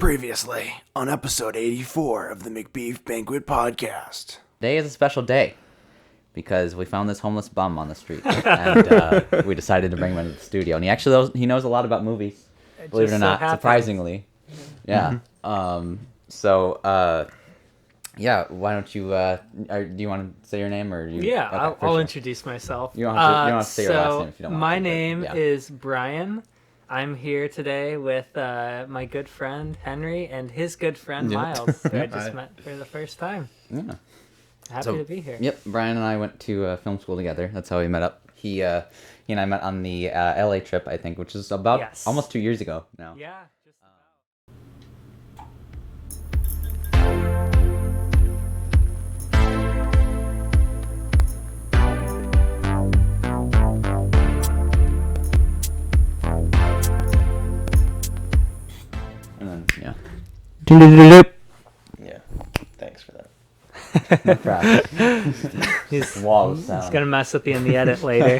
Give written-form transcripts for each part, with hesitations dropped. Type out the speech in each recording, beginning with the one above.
Previously on episode 84 of the Macbeef-Banquet podcast. Today is a special day because we found this homeless bum on the street, and we decided to bring him into the studio. And he knows a lot about movies, believe it or not, surprisingly. Yeah. Yeah. Why don't you? Do you want to say your name or you? Yeah, okay, I'll sure. introduce myself. You don't have to say your last name if you don't want to. My name is Brian. I'm here today with my good friend Henry and his good friend Miles, who I just met for the first time. Yeah. Happy to be here. Yep, Brian and I went to film school together. That's how we met up. He and I met on the LA trip, I think, which is about almost 2 years ago now. Yeah. Just Yeah. Yeah. Thanks for that. No problem. He's Wall of sound. He's gonna mess with you in the edit later.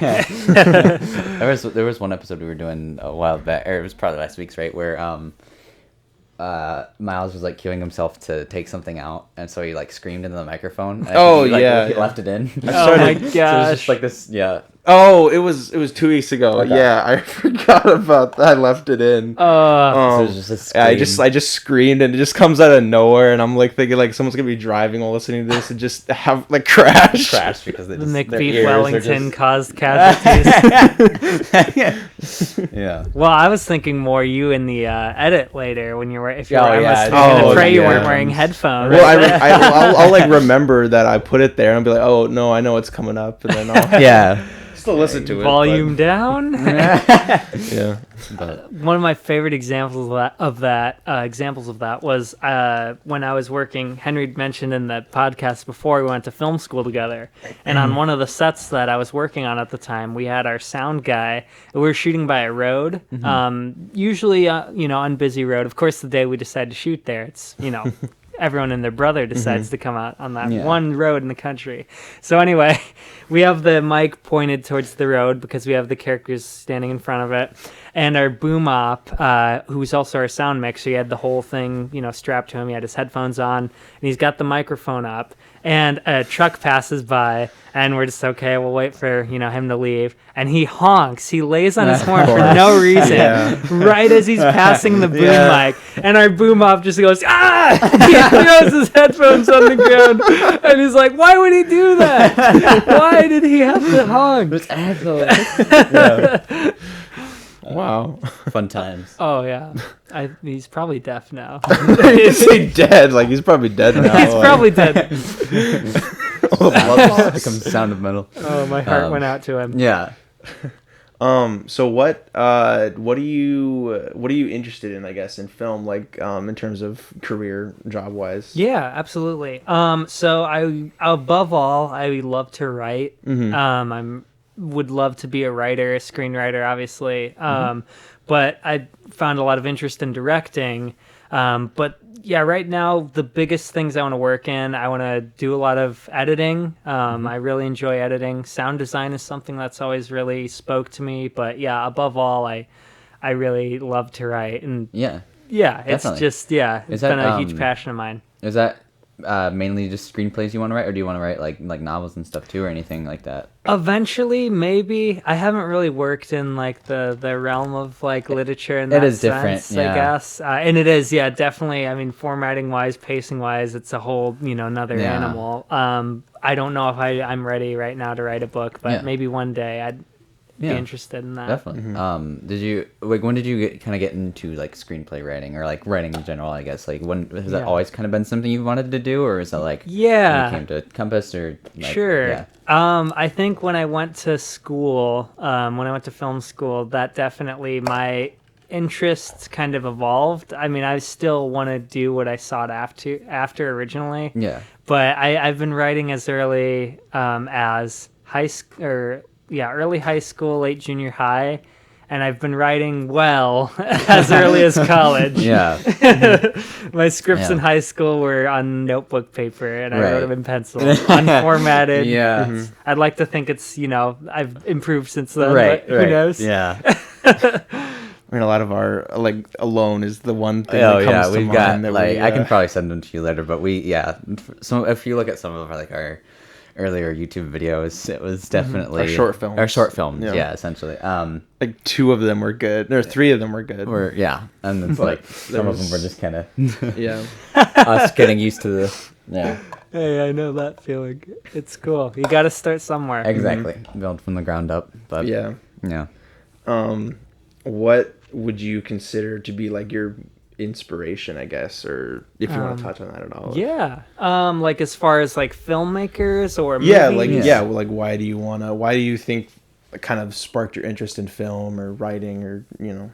There was one episode we were doing a while back, or it was probably last week's, right, where Miles was like cueing himself to take something out, and so he like screamed into the microphone. And he left it in. Oh my gosh! So it was just like this, yeah. Oh, it was 2 weeks ago. Okay. Yeah, I forgot about that. I left it in. So it was just a scream. I just screamed, and it just comes out of nowhere, and I'm like thinking like someo's gonna be driving while listening to this and just have like crash because they The just, McBeef Wellington just... caused casualties. Yeah. Well, I was thinking more you in the edit later when you were if you Oh, were. yeah. I was gonna pray you yeah. weren't wearing headphones. Well, I'll like remember that I put it there and be like, oh no, I know it's coming up, and then I'll still listen to it. Volume down. Yeah. But One of my favorite examples of that was when I was working. Henry mentioned in the podcast before we went to film school together, and on one of the sets that I was working on at the time, we had our sound guy. We were shooting by a road, usually on busy road. Of course, the day we decided to shoot there, it's everyone and their brother decides to come out on that one road in the country. So anyway, we have the mic pointed towards the road because we have the characters standing in front of it. And our boom op, who's also our sound mixer, he had the whole thing, strapped to him. He had his headphones on, and he's got the microphone up. And a truck passes by, and we're just, okay, we'll wait for, him to leave. And he honks. He lays on his horn for no reason, right as he's passing the boom mic. And our boom op just goes, ah! He throws his headphones on the ground. And he's like, why would he do that? Why did he have to honk? this asshole. Wow. Fun times. Oh, yeah. He's probably deaf now. Is he dead? Like he's probably dead now. He's probably dead. Love becomes the sound of metal. Oh, my heart went out to him. Yeah. So what are you interested in, I guess, in film, like in terms of career job wise? Yeah, absolutely. So I above all, I love to write. I would love to be a writer, a screenwriter, obviously. But I found a lot of interest in directing. But yeah, right now the biggest things I want to work in, I want to do a lot of editing. I really enjoy editing. Sound design is something that's always really spoke to me. But yeah, above all, I really love to write. And yeah, it's definitely. just it's been a huge passion of mine. Is that mainly just screenplays you want to write, or do you want to write like novels and stuff too, or anything like that? Eventually, maybe. I haven't really worked in like the realm of like literature and that is sense, different, I guess. And it is, definitely. I mean, formatting wise, pacing wise, it's a whole another animal. I don't know if I'm ready right now to write a book, but maybe one day I'd be interested in that. Definitely. When did you kind of get into like screenplay writing, or like writing in general, I guess? Like when has that always kind of been something you wanted to do, or is that like when you came to Compass, or like, sure. I think when I went to school, when I went to film school, that definitely my interests kind of evolved. I mean, I still want to do what I sought after originally. Yeah. But I've been writing as early as high school, early high school, late junior high, and I've been writing as early as college. My scripts in high school were on notebook paper, and I wrote them in pencil, unformatted. I'd like to think it's I've improved since then. But who knows? I mean, a lot of our like Alone is the one thing Oh that comes yeah, to we've mind. got That like we, I can probably send them to you later, but so if you look at some of our like our earlier YouTube videos, it was definitely Our short films. Our short films, Yeah. yeah, essentially. like 2 of them were good. Or 3 of them were good. And it's But like some of them were just kind of yeah. us getting used to the Hey, I know that feeling. It's cool. You got to start somewhere. exactly build from the ground up. But Yeah. yeah. What would you consider to be like your inspiration, I guess, or if you want to touch on that at all? Yeah. Like as far as like filmmakers or Yeah, movies? well, like why do you think it kind of sparked your interest in film or writing or,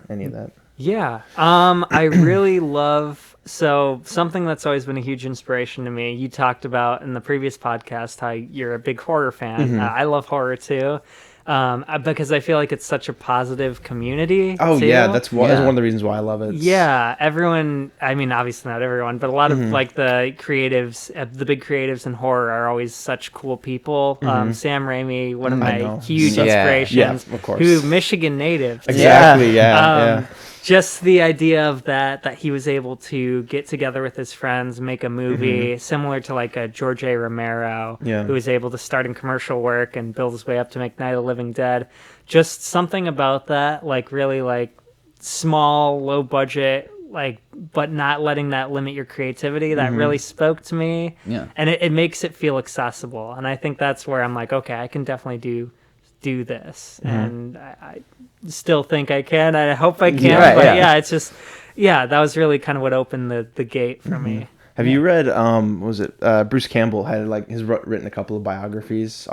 any of that? Yeah. I really love, so something that's always been a huge inspiration to me. You talked about in the previous podcast how you're a big horror fan. I love horror too. Because I feel like it's such a positive community. Oh too. yeah, that's one of the reasons why I love it. Yeah, everyone, I mean, obviously not everyone, but a lot of like the creatives, the big creatives in horror are always such cool people. Sam Raimi, one of my huge inspirations, of course. who Michigan native. Exactly, yeah. Just the idea of that he was able to get together with his friends, make a movie similar to like a George A. Romero, who was able to start in commercial work and build his way up to make Night of the Living Dead. Just something about that, like really like small, low budget, like, but not letting that limit your creativity, that really spoke to me. Yeah. And it makes it feel accessible. And I think that's where I'm like, okay, I can definitely do this. And I still think I can. I hope I can. Right, but yeah. it's just, that was really kind of what opened the gate for me. Have you read what was it Bruce Campbell had like written a couple of autobiographies,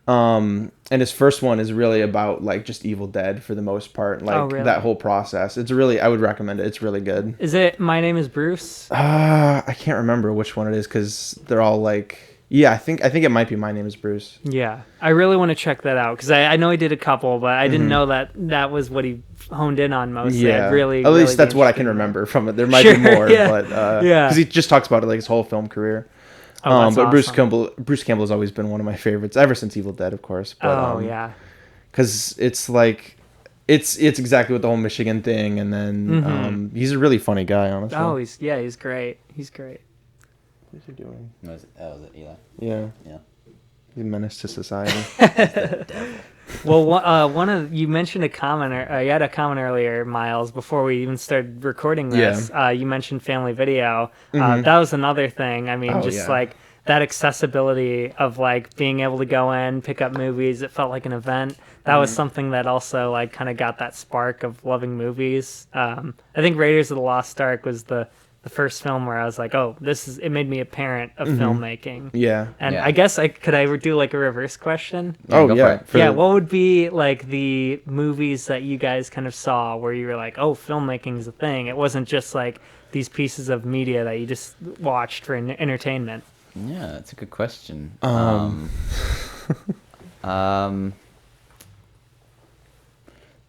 and his first one is really about like just Evil Dead for the most part, like really? that whole process. I would recommend it. It's really good. Is it My Name is Bruce? I can't remember which one it is because they're all like, I think it might be My Name is Bruce. Yeah, I really want to check that out because I know he did a couple, but I didn't know that was what he honed in on mostly. Yeah, I'd really, at least really that's what I can remember from it. There might be more, but because he just talks about it like his whole film career. That's but awesome. Bruce Campbell has always been one of my favorites ever since Evil Dead, of course. But, because it's like it's exactly what the whole Michigan thing, and then he's a really funny guy, honestly. Oh, he's great. He's great. What's he doing? Was it Eli? Yeah. Yeah. He's a menace to society. Well, you mentioned a comment. You had a comment earlier, Miles, before we even started recording this. You mentioned Family Video. That was another thing. I mean, like that accessibility of like being able to go in, pick up movies. It felt like an event. That was something that also like kind of got that spark of loving movies. I think Raiders of the Lost Ark was the first film where I was like, oh, it made me a parent of filmmaking. Yeah. And I guess could I do like a reverse question? Oh, yeah. What would be like the movies that you guys kind of saw where you were like, oh, filmmaking is a thing? It wasn't just like these pieces of media that you just watched for entertainment. Yeah, that's a good question.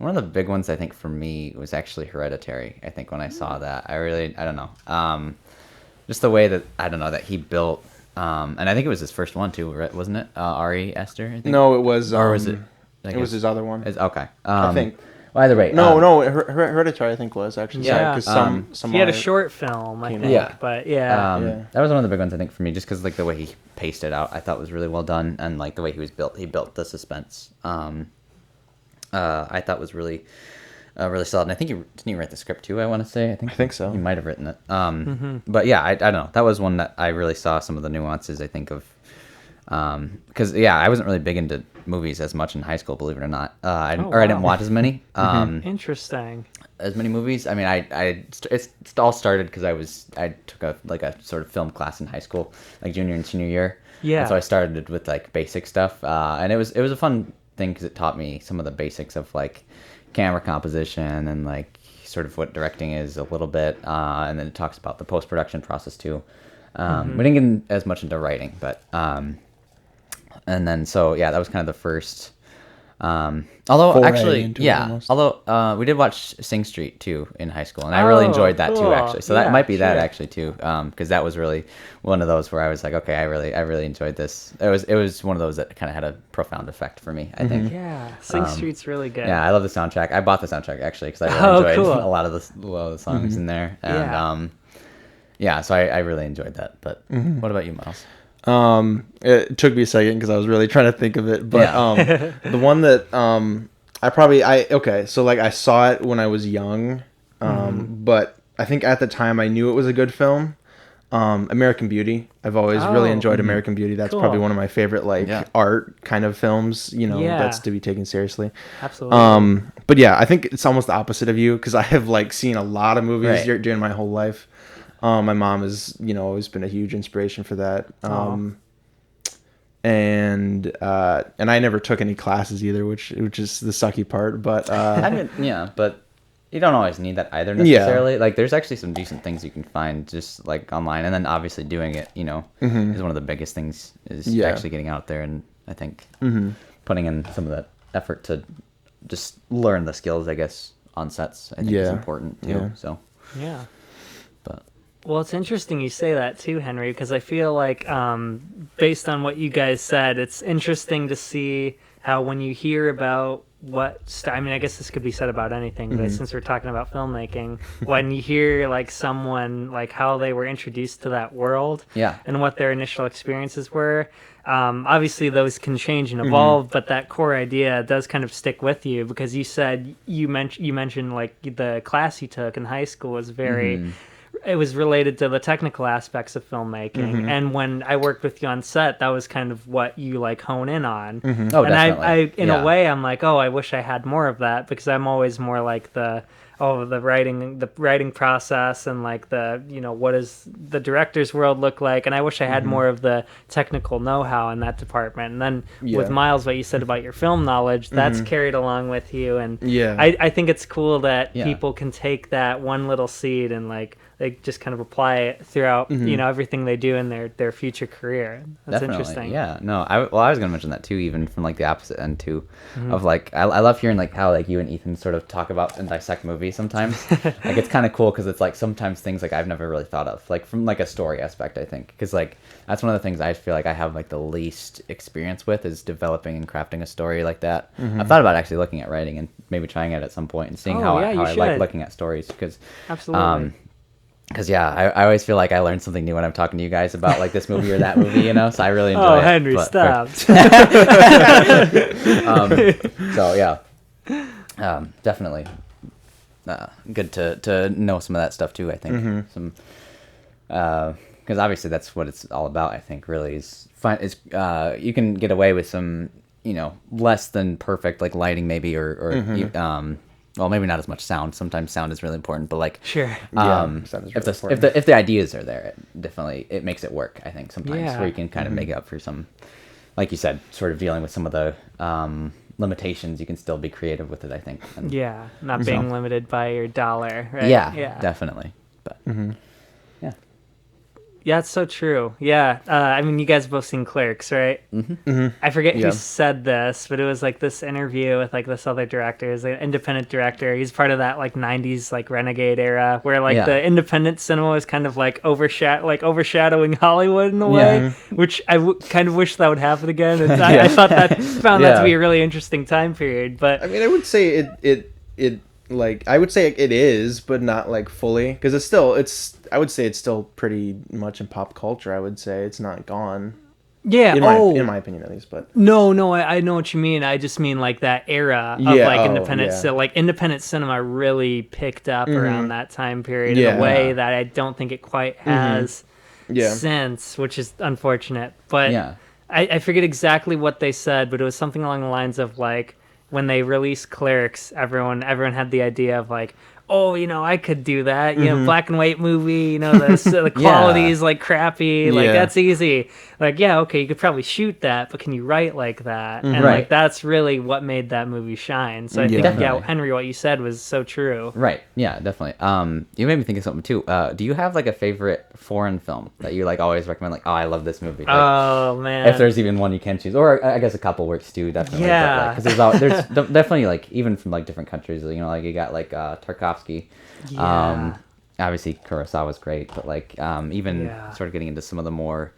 One of the big ones I think for me was actually Hereditary. I think when I saw that, I don't know, just the way that that he built, and I think it was his first one too, right? Wasn't it? Ari Aster, I think. No, it was. Or was it? It was his other one. Okay. I think. Well, either way. No, Hereditary I think was actually. Yeah. Because some he had a short film, I think. Yeah. But that was one of the big ones I think for me, just because like the way he paced it out, I thought was really well done, and like the way he built the suspense. I thought was really solid. And I think didn't he write the script too? I want to say. I think so. He might have written it. But yeah, I don't know. That was one that I really saw some of the nuances. I think of because I wasn't really big into movies as much in high school, believe it or not. I didn't watch as many. Interesting. As many movies. I mean, it all started because I took a sort of film class in high school, like junior and senior year. Yeah. And so I started with like basic stuff, and it was a fun thing because it taught me some of the basics of like camera composition and like sort of what directing is a little bit, and then it talks about the post-production process too. We didn't get as much into writing, but and then so that was kind of the first Although foray actually, into it yeah. almost. Although we did watch Sing Street too in high school, and I really enjoyed that too. cool. Actually, so Yeah, that might be that sure. actually too, because that was really one of those where I was like, okay, I really enjoyed this. It was one of those that kind of had a profound effect for me. I think. Yeah, Sing Street's really good. Yeah, I love the soundtrack. I bought the soundtrack actually because I really enjoyed cool. a lot of the songs in there, and yeah, so I really enjoyed that. But what about you, Miles? It took me a second because I was really trying to think of it, but Yeah. the one that so like I saw it when I was young, but I think at the time I knew it was a good film. American Beauty. I've always really enjoyed American Beauty. That's Cool. probably one of my favorite art kind of films. Yeah. That's to be taken seriously. Absolutely. But yeah, I think it's almost the opposite of you because I have like seen a lot of movies Right. during my whole life. My mom has, always been a huge inspiration for that. And I never took any classes either, which is the sucky part. But I mean, yeah, but you don't always need that either necessarily. Like, there's actually some decent things you can find just like online, and then obviously doing it, is one of the biggest things. Is actually getting out there, and I think putting in some of that effort to just learn the skills, I guess, on sets. I think is important too. Yeah. So, Yeah. but Well, it's interesting you say that too, Henry, because I feel like based on what you guys said, it's interesting to see how when you hear about I mean, I guess this could be said about anything, but since we're talking about filmmaking, when you hear like someone, like how they were introduced to that world and what their initial experiences were, obviously those can change and evolve, but that core idea does kind of stick with you because you said, you mentioned like the class you took in high school was very... It was related to the technical aspects of filmmaking, and when I worked with you on set, that was kind of what you like hone in on. Oh, and definitely. I in a way, I'm like, oh, I wish I had more of that because I'm always more like the writing process and like the what does the director's world look like, and I wish I had more of the technical know-how in that department. And then with Miles, what you said about your film knowledge, that's carried along with you, and I think it's cool that people can take that one little seed and like they just kind of apply it throughout everything they do in their future career. That's definitely interesting. Yeah, no, I was gonna mention that too, even from like the opposite end too, of like I love hearing like how like you and Ethan sort of talk about and dissect movies sometimes. Like it's kind of cool because it's like sometimes things like I've never really thought of, like from like a story aspect, I think, because like that's one of the things I feel like I have like the least experience with is developing and crafting a story like that. I've thought about actually looking at writing and maybe trying it at some point and seeing how I like should. looking at stories because Absolutely. because I always feel like I learn something new when I'm talking to you guys about like this movie or that movie, so I really enjoy it. Henry, but- stop. So yeah, definitely good to know some of that stuff too. I think some because obviously that's what it's all about. I think really is you can get away with some less than perfect like lighting maybe or well, maybe not as much sound. Sometimes sound is really important, but like Sure. sound is really important. if the ideas are there, it makes it work. I think sometimes where you can kind of make up for some, like you said, sort of dealing with some of the limitations. You can still be creative with it. I think. And, Not being limited by your dollar, right? yeah, definitely. But Yeah, it's so true. Yeah. I mean, you guys have both seen Clerks, right? I forget who said this, but it was like this interview with like this other director. He's an independent director. He's part of that like 90s like renegade era where like the independent cinema was kind of like overshadowing Hollywood in a way, which I kind of wish that would happen again. And I found that to be a really interesting time period. But I mean, I would say it like I would say it is, but not like fully because I would say it's still pretty much in pop culture. I would say it's not gone. Yeah. In my opinion, at least. But no, I know what you mean. I just mean like that era of like independent. So like independent cinema really picked up around that time period in a way that I don't think it quite has since, which is unfortunate. But I forget exactly what they said, but it was something along the lines of like when they released Clerks, everyone had the idea of like, oh, I could do that. Black and white movie, the quality is like crappy. Like that's easy. Like, yeah, okay, you could probably shoot that, but can you write like that? And like that's really what made that movie shine. So I think, Henry, what you said was so true. Right. Yeah, definitely. You made me think of something too. Do you have like a favorite foreign film that you like always recommend? Like, oh, I love this movie. Like, oh man. If there's even one you can choose, or I guess a couple works too, definitely. Yeah. Because there's definitely like even from like different countries. Like you got like Tarkovsky. Yeah. Obviously Kurosawa's great, but like even sort of getting into some of the more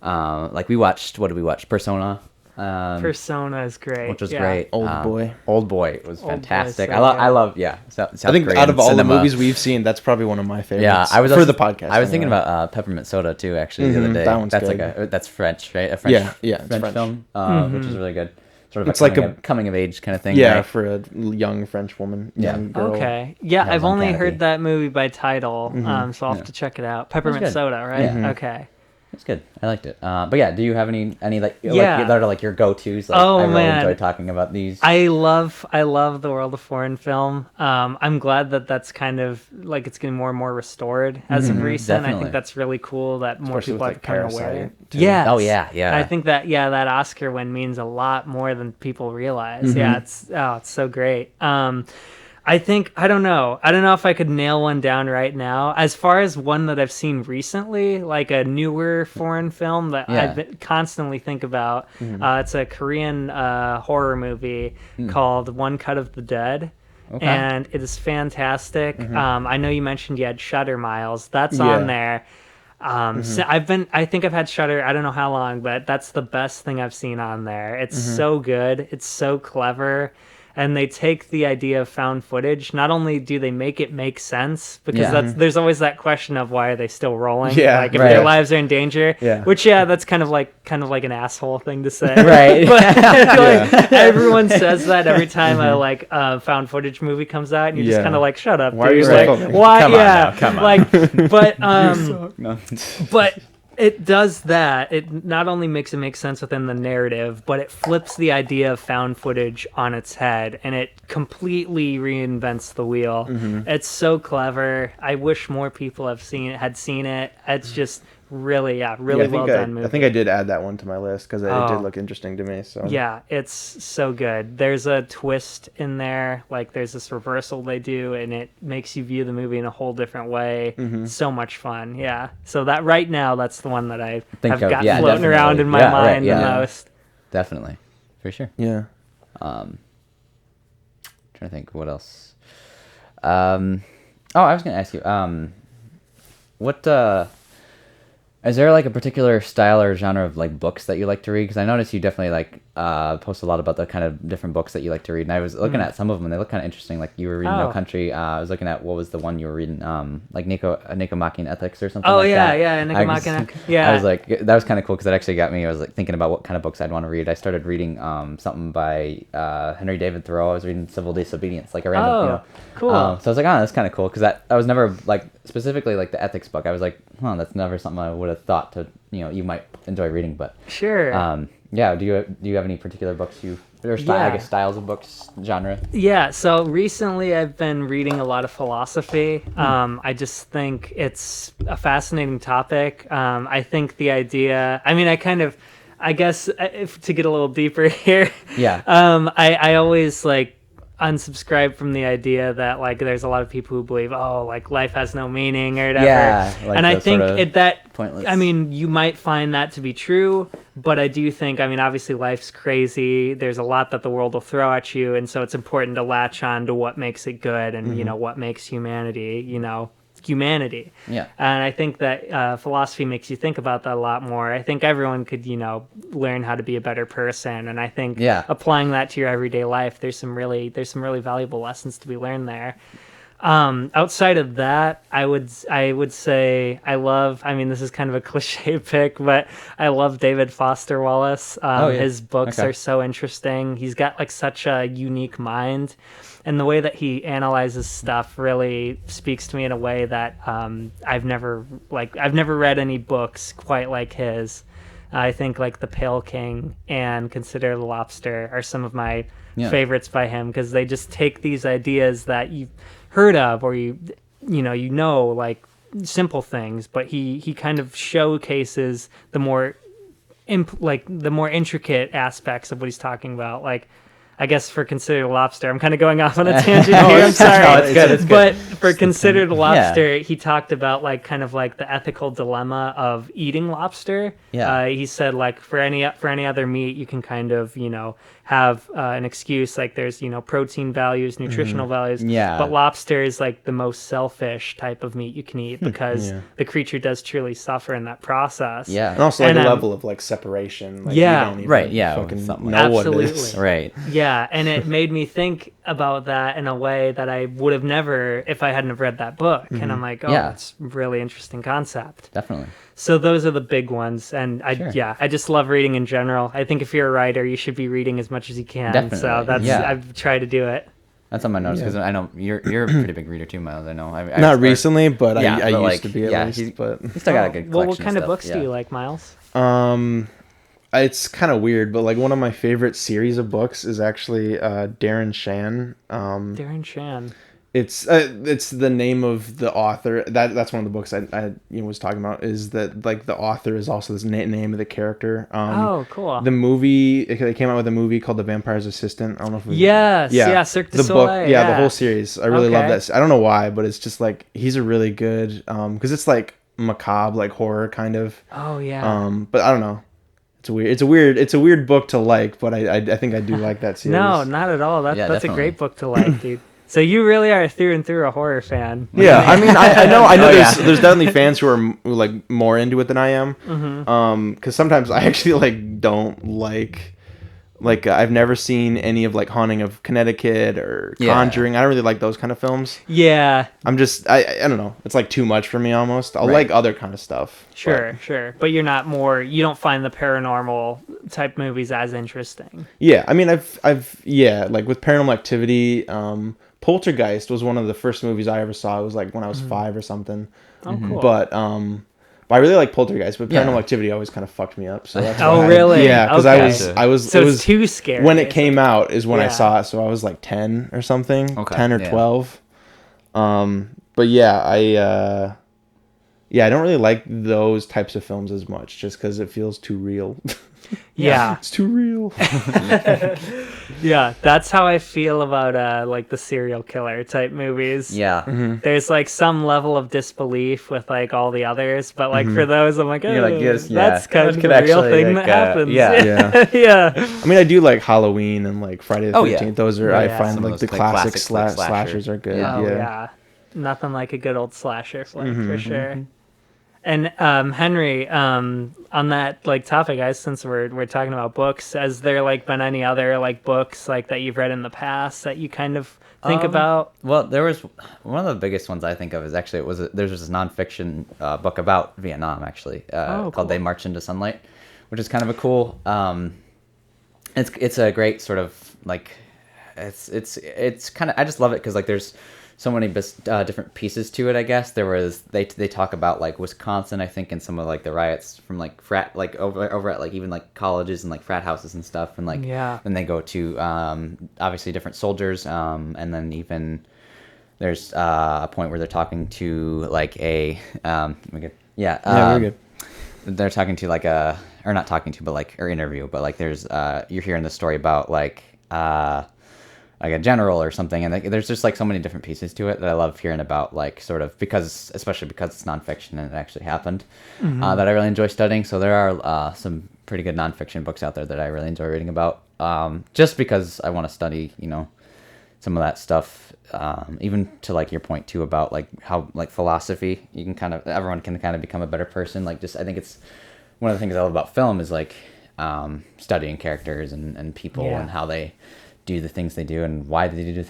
like what did we watch? Persona. Persona is great, which was great. Old Boy was fantastic. So I love South I think Korean out of all cinema. the movies we've seen, that's probably one of my favorites. Yeah, I was for the podcast. I was thinking about Peppermint Soda too, actually, the other day. That one's that's good. that's French, right? A French, it's French film, which is really good. Sort of It's like like a coming of age kind of thing. Yeah, right? for a young French woman. Young girl. Okay. Yeah, I've on only Canopy. heard that movie by title, so I'll have to check it out. Peppermint good. Soda, right? Yeah. Okay. It's good. I liked it. But yeah, do you have any like Yeah. that are like your go-tos? Like, Oh, I really man. enjoy talking about these. I love the world of foreign film. I'm glad that that's kind of like it's getting more and more restored as of recent. I Definitely. think that's really cool that more Especially people with, have become like, aware. Parasite, too. Yes. Oh, yeah. I think that that Oscar win means a lot more than people realize. Yeah, it's so great. I don't know if I could nail one down right now. As far as one that I've seen recently, like a newer foreign film that I constantly think about, it's a Korean horror movie called One Cut of the Dead. Okay. And it is fantastic. I know you mentioned you had Shudder, Miles. That's on there. So I think I've had Shudder, I don't know how long, but that's the best thing I've seen on there. It's so good. It's so clever. And they take the idea of found footage. Not only do they make it make sense, because there's always that question of why are they still rolling? Yeah, like if their lives are in danger. Yeah. Which that's kind of like an asshole thing to say. Right. But like, everyone says that every time a like found footage movie comes out, and you're just kind of like, shut up. Why are you dude. still like, filming? why? Come on yeah. now, come on. Like, but No. but it does that. It not only makes it make sense within the narrative, but it flips the idea of found footage on its head, and it completely reinvents the wheel. It's so clever. I wish more people had seen it. It's just really well done movie. I think I did add that one to my list because it did look interesting to me. So yeah, it's so good. There's a twist in there, like there's this reversal they do, and it makes you view the movie in a whole different way. So much fun. Yeah. So that right now, that's the one that I have got floating around in my mind the most. Definitely, for sure. Yeah. Trying to think what else. I was gonna ask you. What is there like a particular style or genre of like books that you like to read? Because I noticed you definitely like post a lot about the kind of different books that you like to read, and I was looking at some of them, and they look kind of interesting. Like you were reading No Country. I was looking at what was the one you were reading, like Nicomachean Ethics or something. Nicomachean. Yeah. I was like, that was kind of cool because it actually got me. I was like thinking about what kind of books I'd want to read. I started reading something by Henry David Thoreau. I was reading Civil Disobedience, like a random. Cool. So I was like, that's kind of cool because I was never like specifically like the ethics book. I was like, that's never something I would have thought to you might enjoy reading, but sure. Do you have any particular books I guess styles of books, genre? Yeah, so recently I've been reading a lot of philosophy. I just think it's a fascinating topic. I think the idea, I guess if to get a little deeper here, I always like unsubscribe from the idea that like there's a lot of people who believe like life has no meaning or whatever. Like and I think that pointless. You might find that to be true, but I do think obviously life's crazy. There's a lot that the world will throw at you, and so it's important to latch on to what makes it good and what makes humanity humanity. Yeah. And I think that philosophy makes you think about that a lot more. I think everyone could, learn how to be a better person. And I think applying that to your everyday life, there's some really valuable lessons to be learned there. Outside of that, I would say I love, this is kind of a cliche pick, but I love David Foster Wallace. His books are so interesting. He's got like such a unique mind, and the way that he analyzes stuff really speaks to me in a way that I've never read any books quite like his. I think like The Pale King and Consider the Lobster are some of my favorites by him, because they just take these ideas that you heard of, or you know, like simple things, but he kind of showcases the more the more intricate aspects of what he's talking about. Like, I guess for Considered Lobster, I'm kind of going off on a tangent here. I'm sorry. No, it's good. It's good. But for Considered Lobster, he talked about like kind of like the ethical dilemma of eating lobster. Yeah. He said like for any other meat, you can kind of have an excuse, like there's protein values, nutritional values. Yeah. But lobster is like the most selfish type of meat you can eat because the creature does truly suffer in that process. Yeah. And also like And, a level of like separation. Like, yeah. you don't even Right, yeah, fucking something know like what it is. Absolutely. Right. Yeah, and it made me think about that in a way that I would have never if I hadn't have read that book. And I'm like, oh, Yeah. that's a really interesting concept. Definitely. So those are the big ones, and I just love reading in general. I think if you're a writer, you should be reading as much as you can. Definitely, So that's yeah. I've tried to do it. That's on my notes because I know you're a pretty big reader too, Miles. I know. Not recently, but I but, used like, to be at least. He's But still got a good collection. Well, what kind of stuff, books do yeah. you like, Miles? it's kind of weird, but like one of my favorite series of books is actually Darren Shan. Darren Shan. It's the name of the author. That's one of the books I was talking about. Is that like the author is also this name of the character. Oh, cool. The movie, they came out with a movie called The Vampire's Assistant. I don't know if Cirque du the Soleil. book, the whole series. I really love Okay. that. I don't know why, but it's just like he's a really good because it's like macabre, like horror kind of. Oh yeah. But I don't know. It's a weird book to like, but I think I do like that series. No, not at all. That's a definitely. great book to like, dude. So you really are through and through a horror fan. Yeah, I mean, I know. Oh, yeah. There's definitely fans who are like more into it than I am. Mm-hmm. Because sometimes I actually like don't like I've never seen any of like Haunting of Connecticut or Yeah. Conjuring. I don't really like those kind of films. Yeah. I'm just I don't know. It's like too much for me almost. I'll Right. like other kind of stuff. Sure. But you don't find the paranormal type movies as interesting. Yeah, I mean, I've like with Paranormal Activity. Poltergeist was one of the first movies I ever saw. It was like when I was 5 or something. Oh, cool. But I really like Poltergeist, but Paranormal Yeah. Activity always kind of fucked me up. So that's Oh, why really? Yeah, because Okay. I was So it it's was too scary. when it came out is when I Yeah. saw it. So I was like 10 or something, Okay, 10 or yeah. 12. But yeah, I don't really like those types of films as much, just because it feels too real. Yeah. It's too real. Yeah. That's how I feel about like the serial killer type movies. Yeah. There's like some level of disbelief with like all the others, but like for those, I'm like, oh, You're like, yes, yeah. that's kind That of could a real actually, thing like, that happens. yeah. Yeah. Yeah. I mean, I do like Halloween and like Friday the Oh, yeah. 13th. Those are Oh, I yeah. find Some of like those, the like, classic classic, like, slashers are good. Oh Yeah. yeah, nothing like a good old slasher flick for sure. And Henry, on that like topic, guys, since we're talking about books, has there like been any other like books like that you've read in the past that you kind of think about? Well, there was one of the biggest ones I think of is actually there's this nonfiction book about Vietnam actually cool. called They March into Sunlight, which is kind of a cool. It's a great sort of like it's kind of I just love it because like there's so many different pieces to it. I guess they talk about like Wisconsin, I think, and some of like the riots from like frat like over at like even like colleges and like frat houses and stuff, and like then they go to obviously different soldiers, and then even there's a point where they're talking to like a we're good. We're good. They're talking to like or not talking to, but like or interview, but like there's you're hearing the story about like a general or something, and like, there's just like so many different pieces to it that I love hearing about, like sort of especially because it's nonfiction and it actually happened, that I really enjoy studying. So there are some pretty good nonfiction books out there that I really enjoy reading about, just because I want to study, some of that stuff, even to like your point too about like how like philosophy, everyone can kind of become a better person. Like just I think it's one of the things I love about film is like studying characters and people and how they do the things they do and why they do the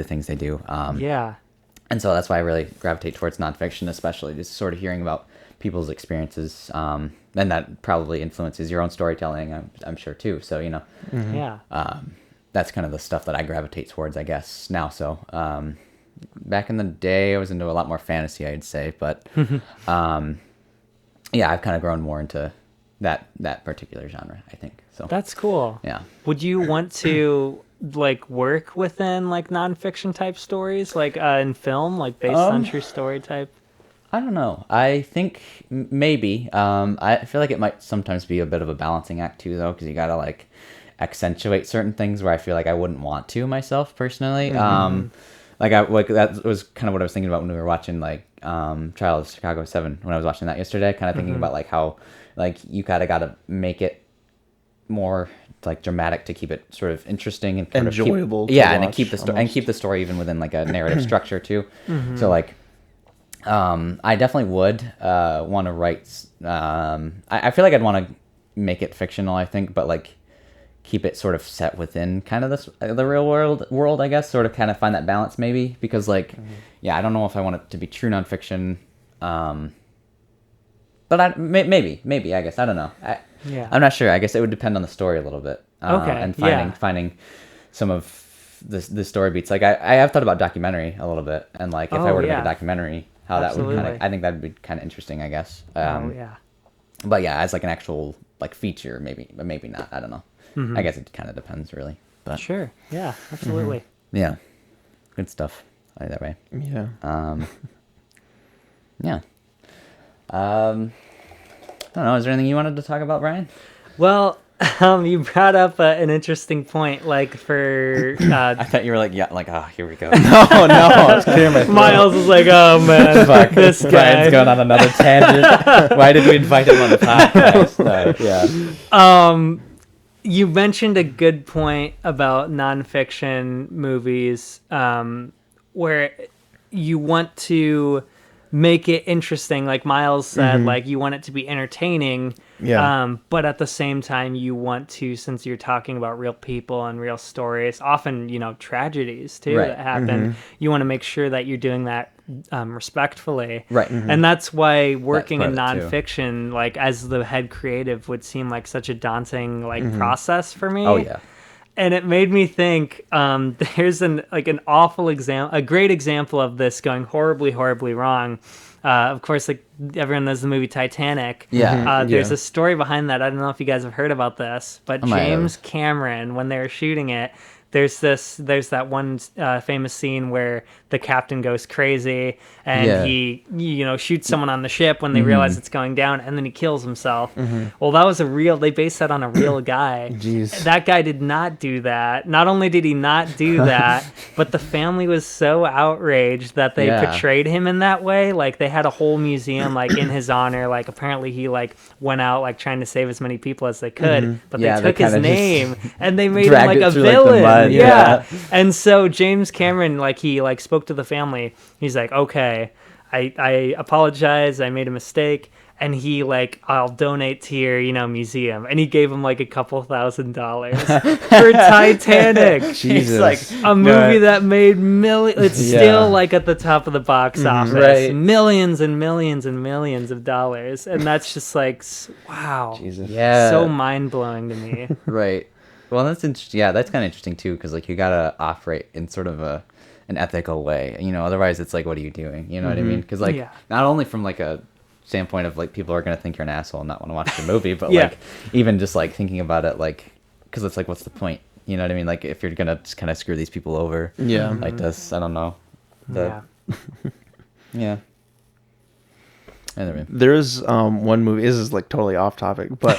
things they do. And so that's why I really gravitate towards nonfiction, especially just sort of hearing about people's experiences. And that probably influences your own storytelling, I'm sure too. So, that's kind of the stuff that I gravitate towards, I guess, now. So, back in the day, I was into a lot more fantasy, I'd say, but, I've kind of grown more into that particular genre, I think. So That's cool. yeah. Would you want to like work within like nonfiction type stories, like in film, like based on true story type? I don't know. I think maybe. I feel like it might sometimes be a bit of a balancing act too, though, because you gotta like accentuate certain things where I feel like I wouldn't want to myself personally. Like that was kind of what I was thinking about when we were watching like Trial of Chicago 7 when I was watching that yesterday. Kind of thinking about like how like you gotta make it more like dramatic to keep it sort of interesting and kind enjoyable. Of to yeah, and watch, keep the story and keep the story even within like a narrative structure too. So like. I definitely would want to write. I feel like I'd want to make it fictional. I think, but like keep it sort of set within kind of the real world. I guess sort of kind of find that balance maybe because like yeah, I don't know if I want it to be true nonfiction. But maybe I guess I don't know. I'm not sure. I guess it would depend on the story a little bit. And finding some of the story beats. Like I have thought about documentary a little bit, and like if I were to make a documentary. How Absolutely. that would kind of, I think that'd be kind of interesting, I guess. Yeah. But yeah, as like an actual like feature, maybe, but maybe not. I don't know. I guess it kind of depends, really. But Sure. Yeah. Absolutely. yeah, good stuff. Either way. Yeah. Yeah. I don't know. Is there anything you wanted to talk about, Brian? Well, you brought up an interesting point, like for I thought you were like, yeah, like, here we go. No, I was clearing my throat. Miles is like, oh man, Fuck, this guy. Brian's going on another tangent. Why did we invite him on the podcast? Yeah. You mentioned a good point about nonfiction movies, where you want to make it interesting. Like Miles said, like you want it to be entertaining. Yeah. But at the same time, you want to, since you're talking about real people and real stories, often, tragedies too that happen. You want to make sure that you're doing that respectfully. Right. And that's why working in part of it, too. nonfiction, like as the head creative, would seem like such a daunting process for me. Oh yeah. And it made me think, there's a great example of this going horribly, horribly wrong. Of course, like everyone knows the movie Titanic. Yeah. There's a story behind that. I don't know if you guys have heard about this, but James Cameron, when they were shooting it, there's that one famous scene where the captain goes crazy and he shoots someone on the ship when they realize it's going down, and then he kills himself. Well, they based that on a real guy. Jeez. That guy did not do that. Not only did he not do that, but the family was so outraged that they portrayed him in that way. Like they had a whole museum like in his honor. Like apparently he like went out like trying to save as many people as they could, but they took his name and they made him like a villain. Like, yeah. And so James Cameron, like he like spoke to the family. He's like, okay, I apologize. I made a mistake. And he like, I'll donate to your, museum. And he gave him like a couple $1,000 for Titanic. Jesus. It's like a movie that made millions. It's still like at the top of the box office. Right. Millions and millions and millions of dollars. And that's just like, wow. Jesus. Yeah. So mind blowing to me. Right. Well, that's interesting. Yeah, that's kind of interesting too, because like you gotta operate in sort of an ethical way. Otherwise it's like, what are you doing? You know what I mean? Because like not only from like a standpoint of like people are going to think you're an asshole and not want to watch the movie, but like even just like thinking about it, like because it's like, what's the point? You know what I mean? Like if you're gonna just kind of screw these people over, like this, I don't know. Yeah. Anyway, There's one movie. This is like totally off topic, but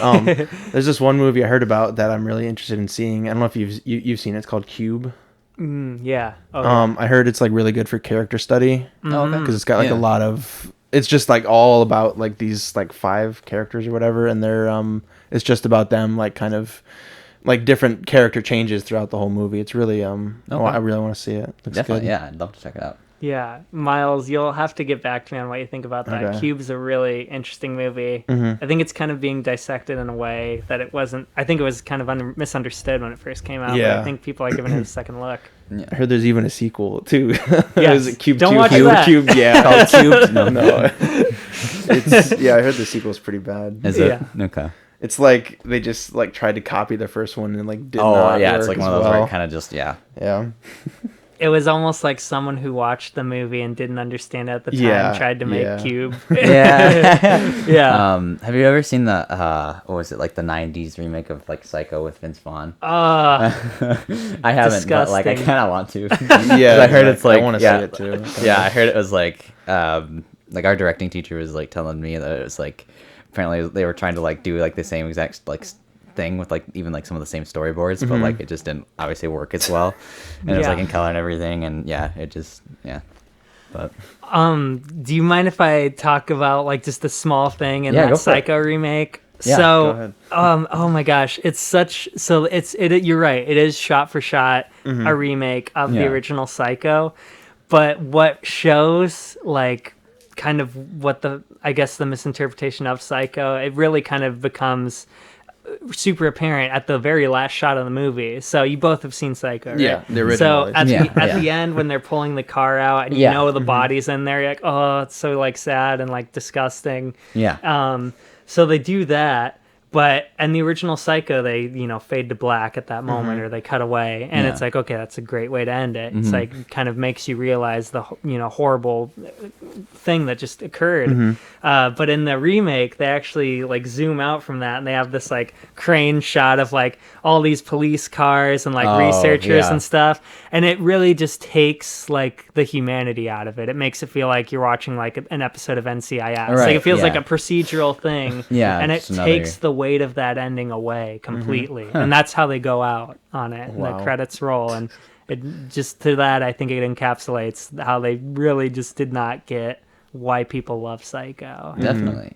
there's this one movie I heard about that I'm really interested in seeing. I don't know if you've seen it. It's called Cube. Yeah. I heard it's like really good for character study because it's got like a lot of. It's just like all about like these like 5 characters or whatever, and they're it's just about them like kind of like different character changes throughout the whole movie. It's really I really want to see it. Looks definitely, good. yeah, I'd love to check it out. Yeah, Miles, you'll have to get back to me on what you think about that. Okay. Cube's a really interesting movie. I think it's kind of being dissected in a way that it wasn't. I think it was kind of misunderstood when it first came out. Yeah. But I think people are giving it a second look. I heard there's even a sequel too. Yes. Is it Cube Don't 2? watch that. Cube, yeah. Called Cubed? No. It's I heard the sequel's pretty bad. Is it? Okay. It's like they just like tried to copy the first one and like did not yeah, work it's like as one of those where well. it kind of just Yeah. it was almost like someone who watched the movie and didn't understand it at the time tried to make Cube. Yeah. Have you ever seen the what was it, like the 90s remake of like Psycho with Vince Vaughn? I haven't, but like I kind of want to. Yeah, I heard it's like I want to see it too. Yeah, I heard it was like our directing teacher was like telling me that it was like apparently they were trying to like do like the same exact like thing with like even like some of the same storyboards, but like it just didn't obviously work as well, and it was like in color and everything, and it just but do you mind if I talk about like just a small thing in go that for Psycho remake? Yeah, so go ahead. oh my gosh, it's such you're right, it is shot for shot a remake of the original Psycho, but what shows like kind of what the misinterpretation of Psycho, it really kind of becomes super apparent at the very last shot of the movie. So you both have seen Psycho, right? Yeah, the original. So at the end when they're pulling the car out and you know the body's in there, you're like, oh, it's so like sad and like disgusting. So they do that, but in the original Psycho they fade to black at that moment, or they cut away, and it's like, okay, that's a great way to end it. It's like kind of makes you realize the horrible thing that just occurred. But in the remake they actually like zoom out from that, and they have this like crane shot of like all these police cars and like researchers and stuff, and it really just takes like the humanity out of it. It makes it feel like you're watching like an episode of NCIS. Like it feels like a procedural thing, and it takes the weight of that ending away completely. And that's how they go out on it. The credits roll, and it just to that I think it encapsulates how they really just did not get why people love Psycho. Definitely.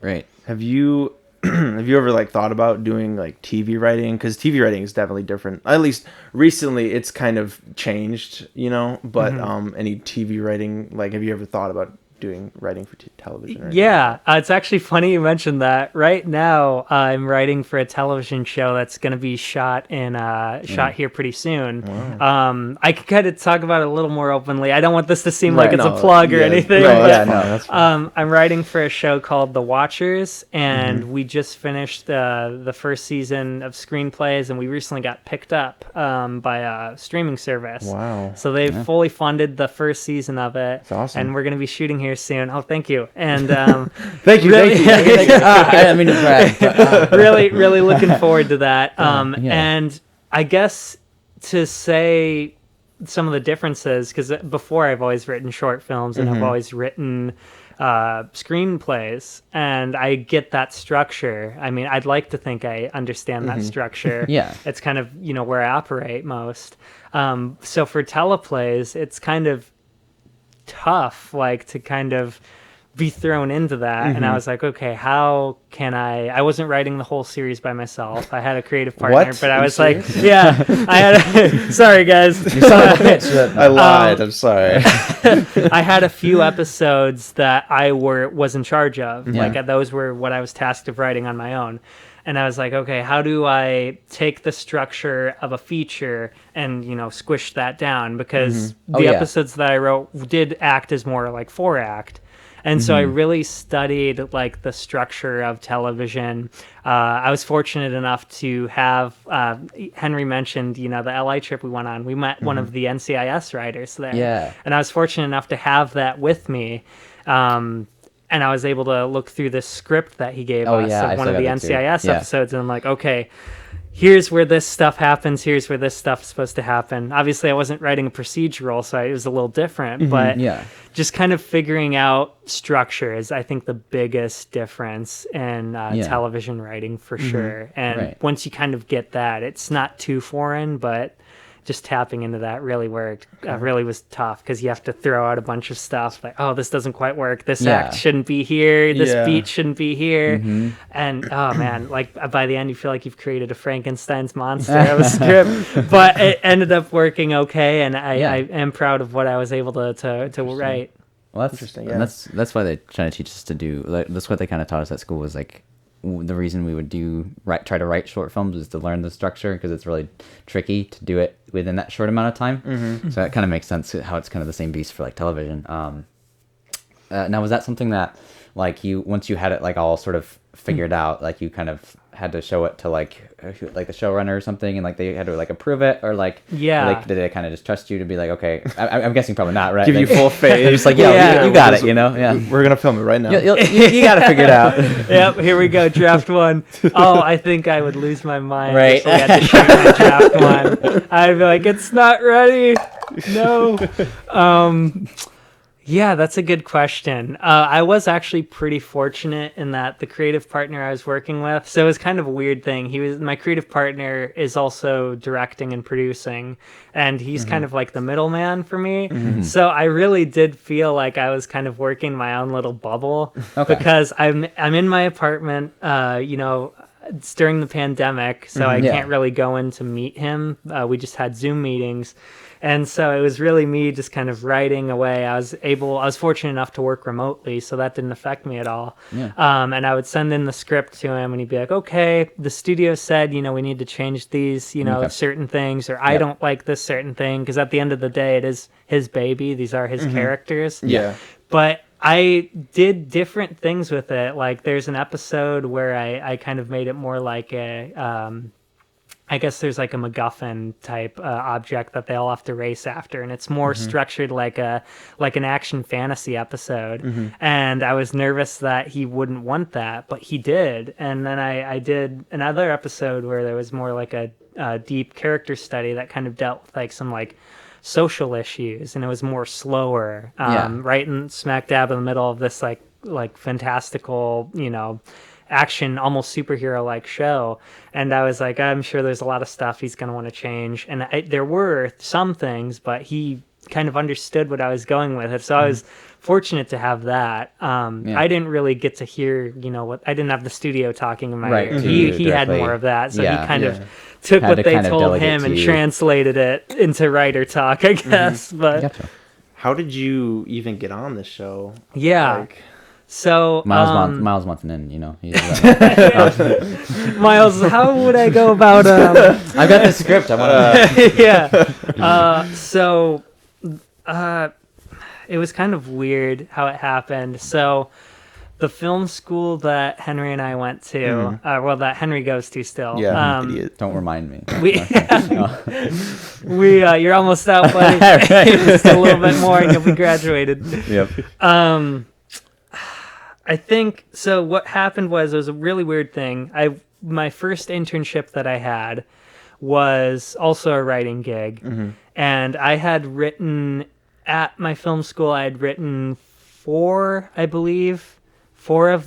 Right. Have you ever like thought about doing like TV writing? Because TV writing is definitely different. At least recently it's kind of changed, but any TV writing, like have you ever thought about doing writing for television? It's actually funny you mentioned that. Right now I'm writing for a television show that's going to be shot here pretty soon. I could kind of talk about it a little more openly. I don't want this to seem like it's a plug or anything. That's fine. I'm writing for a show called The Watchers, and we just finished the first season of screenplays, and we recently got picked up by a streaming service. Wow. So they've fully funded the first season of it. That's awesome. And we're going to be shooting here soon. Oh, thank you. And thank you. I didn't mean to brag. But, really looking forward to that. And I guess to say some of the differences, because before I've always written short films and I've always written screenplays, and I get that structure. I mean, I'd like to think I understand that structure. It's kind of where I operate most. So for teleplays, it's kind of tough like to kind of be thrown into that, and I was like, okay, how can I wasn't writing the whole series by myself. I had a creative partner, but I was like, sorry guys, you son of a bitch. I lied. I'm sorry. I had a few episodes that I was in charge of. Like those were what I was tasked of writing on my own. And I was like, okay, how do I take the structure of a feature and, squish that down? Because the episodes that I wrote did act as more like 4-act. And so I really studied like the structure of television. I was fortunate enough to have, Henry mentioned, the LA trip we went on. We met one of the NCIS writers there. Yeah. And I was fortunate enough to have that with me. And I was able to look through the script that he gave us of one of the NCIS episodes. And I'm like, okay, here's where this stuff happens. Here's where this stuff's supposed to happen. Obviously, I wasn't writing a procedural, so it was a little different. But just kind of figuring out structure is, I think, the biggest difference in television writing for sure. And once you kind of get that, it's not too foreign, but just tapping into that really worked. Really was tough because you have to throw out a bunch of stuff like, oh, this doesn't quite work. This act shouldn't be here. This beat shouldn't be here. And oh man, like by the end, you feel like you've created a Frankenstein's monster of a script. But it ended up working okay, and I am proud of what I was able to write. Well, that's interesting. And that's why they trying to teach us to do. Like, that's what they kind of taught us at school was like. The reason we would try to write short films is to learn the structure because it's really tricky to do it within that short amount of time. So that kind of makes sense how it's kind of the same beast for like television. now was that something that like you once you had it like all sort of figured out, like you kind of had to show it to like the showrunner or something, and like they had to like approve it, or like like did they kind of just trust you to be like, okay, I'm guessing probably not, right? Give like, you full faith. Just like you got it, you know? Yeah, we're gonna film it right now. You got to figure it out. Yep, here we go, draft one. Oh, I think I would lose my mind. Right. If we had to shoot my draft one. I'd be like, it's not ready. No. Yeah, that's a good question. I was actually pretty fortunate in that the creative partner I was working with, so it was kind of a weird thing. My creative partner is also directing and producing, and he's kind of like the middleman for me. So I really did feel like I was kind of working my own little bubble because I'm in my apartment, it's during the pandemic, so I can't really go in to meet him. We just had Zoom meetings. And so it was really me just kind of writing away. I was fortunate enough to work remotely, so that didn't affect me at all. Yeah. And I would send in the script to him, and he'd be like, okay, the studio said, we need to change these, certain things, or I don't like this certain thing, because at the end of the day, it is his baby. These are his characters. Yeah. But I did different things with it. Like there's an episode where I kind of made it more like I guess there's like a MacGuffin type object that they all have to race after, and it's more structured like an action fantasy episode. And I was nervous that he wouldn't want that, but he did. And then I did another episode where there was more like a deep character study that kind of dealt with like some like social issues, and it was more slower, right in smack dab in the middle of this like fantastical, action, almost superhero like show. And I was like, I'm sure there's a lot of stuff he's going to want to change. And there were some things, but he kind of understood what I was going with it. So I was fortunate to have that. I didn't really get to hear, I didn't have the studio talking in my ear. He had more of that. So he kind of took what they told him and translated it into writer talk, I guess. But how did you even get on this show? Yeah. So Miles wants an in, He's, Miles, how would I go about? I've got the script. I want to. So, it was kind of weird how it happened. So, the film school that Henry and I went to, that Henry goes to still. Yeah, idiot. Don't remind me. You're almost out, buddy. Just a little bit more, and you'll be graduated. Yep. I think so. What happened was, it was a really weird thing. My first internship that I had was also a writing gig, and I had written at my film school. I had written four of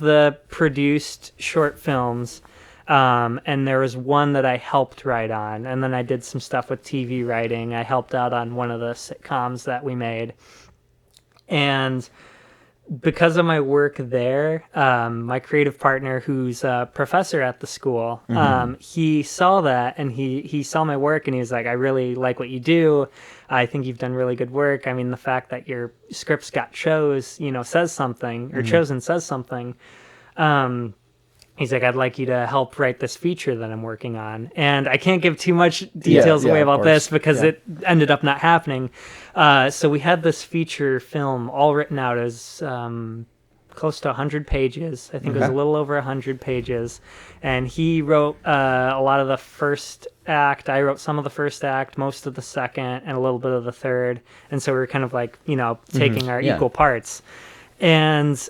the produced short films, and there was one that I helped write on, and then I did some stuff with TV writing. I helped out on one of the sitcoms that we made, and because of my work there, my creative partner, who's a professor at the school, he saw that, and he saw my work, and he was like, I really like what you do. I think you've done really good work. I mean, the fact that your scripts got says something, or chosen says something. He's like, I'd like you to help write this feature that I'm working on. And I can't give too much details away about this because it ended up not happening. So we had this feature film all written out as close to 100 pages. I think it was a little over 100 pages. And he wrote a lot of the first act. I wrote some of the first act, most of the second, and a little bit of the third. And so we were kind of like, taking our equal parts. And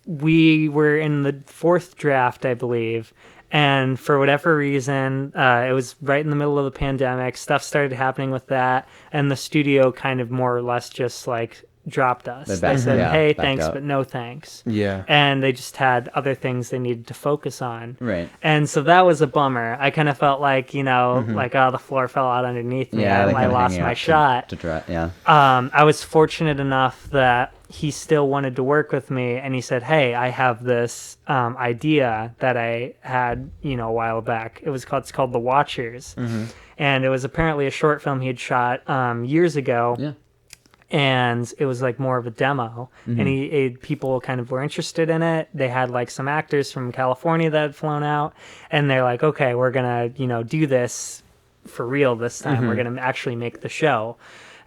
we were in the fourth draft, I believe, and for whatever reason, it was right in the middle of the pandemic. Stuff started happening with that, and the studio kind of more or less just like dropped us. They said, hey, thanks, but no thanks. Yeah. And they just had other things they needed to focus on. Right. And so that was a bummer. I kind of felt like, the floor fell out underneath me. I lost my shot. I was fortunate enough that he still wanted to work with me, and he said, hey, I have this idea that I had, a while back. It's called The Watchers. And it was apparently a short film he had shot years ago. Yeah. And it was like more of a demo, and people kind of were interested in it. They had like some actors from California that had flown out, and they're like, okay, we're gonna do this for real this time. We're gonna actually make the show.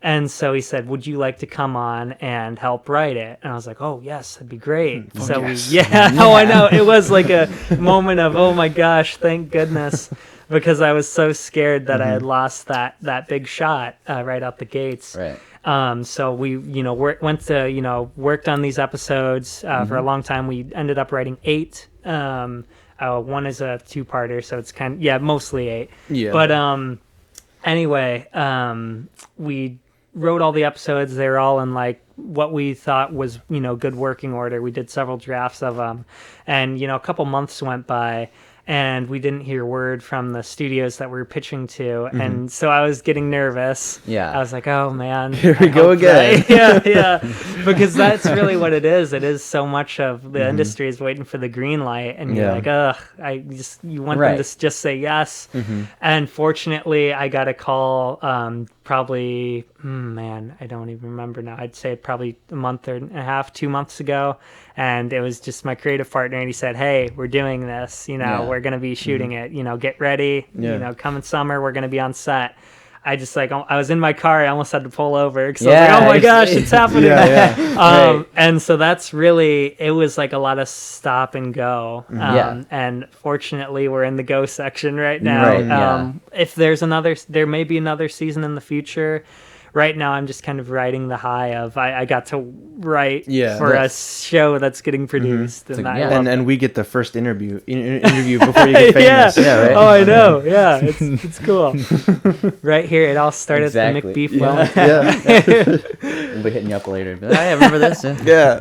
And so he said, would you like to come on and help write it? And I was like, oh, yes, that'd be great. So oh, I know. It was like a moment of, oh my gosh, thank goodness. Because I was so scared that I had lost that big shot right out the gates. Right. So we, went to, worked on these episodes for a long time. We ended up writing 8. One is a 2-parter, so it's mostly 8. Yeah. But anyway, we wrote all the episodes. They were all in like what we thought was, good working order. We did several drafts of them, and a couple months went by, and we didn't hear word from the studios that we were pitching to, and so I was getting nervous. Yeah, I was like, oh man, here we go again. Yeah, because that's really what it is. It is so much of the industry is waiting for the green light, and you're like, ugh, you want them to just say yes. And fortunately, I got a call probably, I don't even remember now. I'd say probably a month and a half, 2 months ago. And it was just my creative partner, and he said, hey, we're doing this, we're going to be shooting it, get ready, coming summer, we're going to be on set. I was in my car, I almost had to pull over because I was like, oh my gosh, it's happening. And so that's really, it was like a lot of stop and go. And fortunately, we're in the go section right now. If there may be another season in the future. Right now, I'm just kind of riding the high of I got to write for a show that's getting produced, and we get the first interview before you get famous. Right? Oh, I know. Yeah, it's cool. Right here, it all started at the Macbeef-Banquet. We'll be hitting you up later. But, I remember this. Yeah,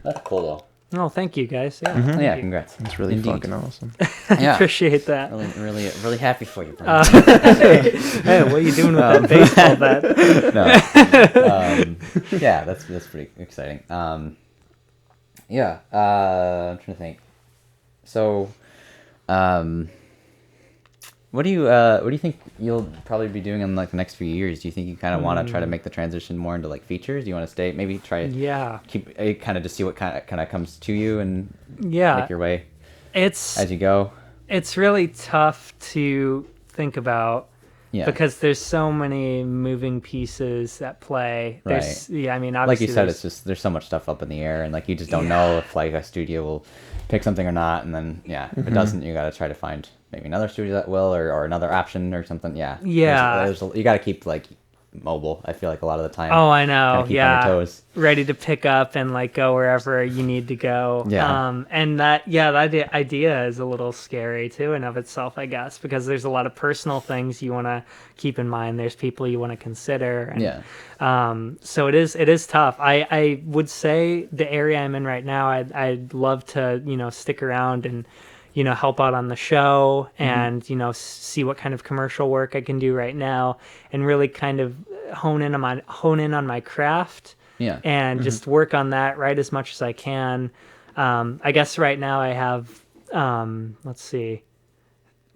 that's cool though. Oh, thank you guys. Yeah, congrats. It's really fucking awesome. I appreciate that. Really happy for you, bro. Hey, what are you doing with that baseball bat? No. That's pretty exciting. I'm trying to think. So, what do you think you'll probably be doing in like the next few years? Do you think you kind of want to try to make the transition more into like features? Do you want to stay, maybe try keep kind of to see what kind of comes to you and make your way as you go? It's really tough to think about because there's so many moving pieces at play. There's, obviously, like you said, it's just there's so much stuff up in the air, and like you just don't know if like a studio will pick something or not, and then if it doesn't, you got to try to find maybe another studio that will, or another option or something. You got to keep like mobile. I feel like a lot of the time. Oh, I know. Keep on your toes. Ready to pick up and like go wherever you need to go. And that idea is a little scary too in of itself, I guess, because there's a lot of personal things you want to keep in mind. There's people you want to consider. And, so it is tough. I would say the area I'm in right now, I'd love to, stick around and, help out on the show and, see what kind of commercial work I can do right now and really kind of hone in on my craft and just work on that, write as much as I can. I guess right now I have,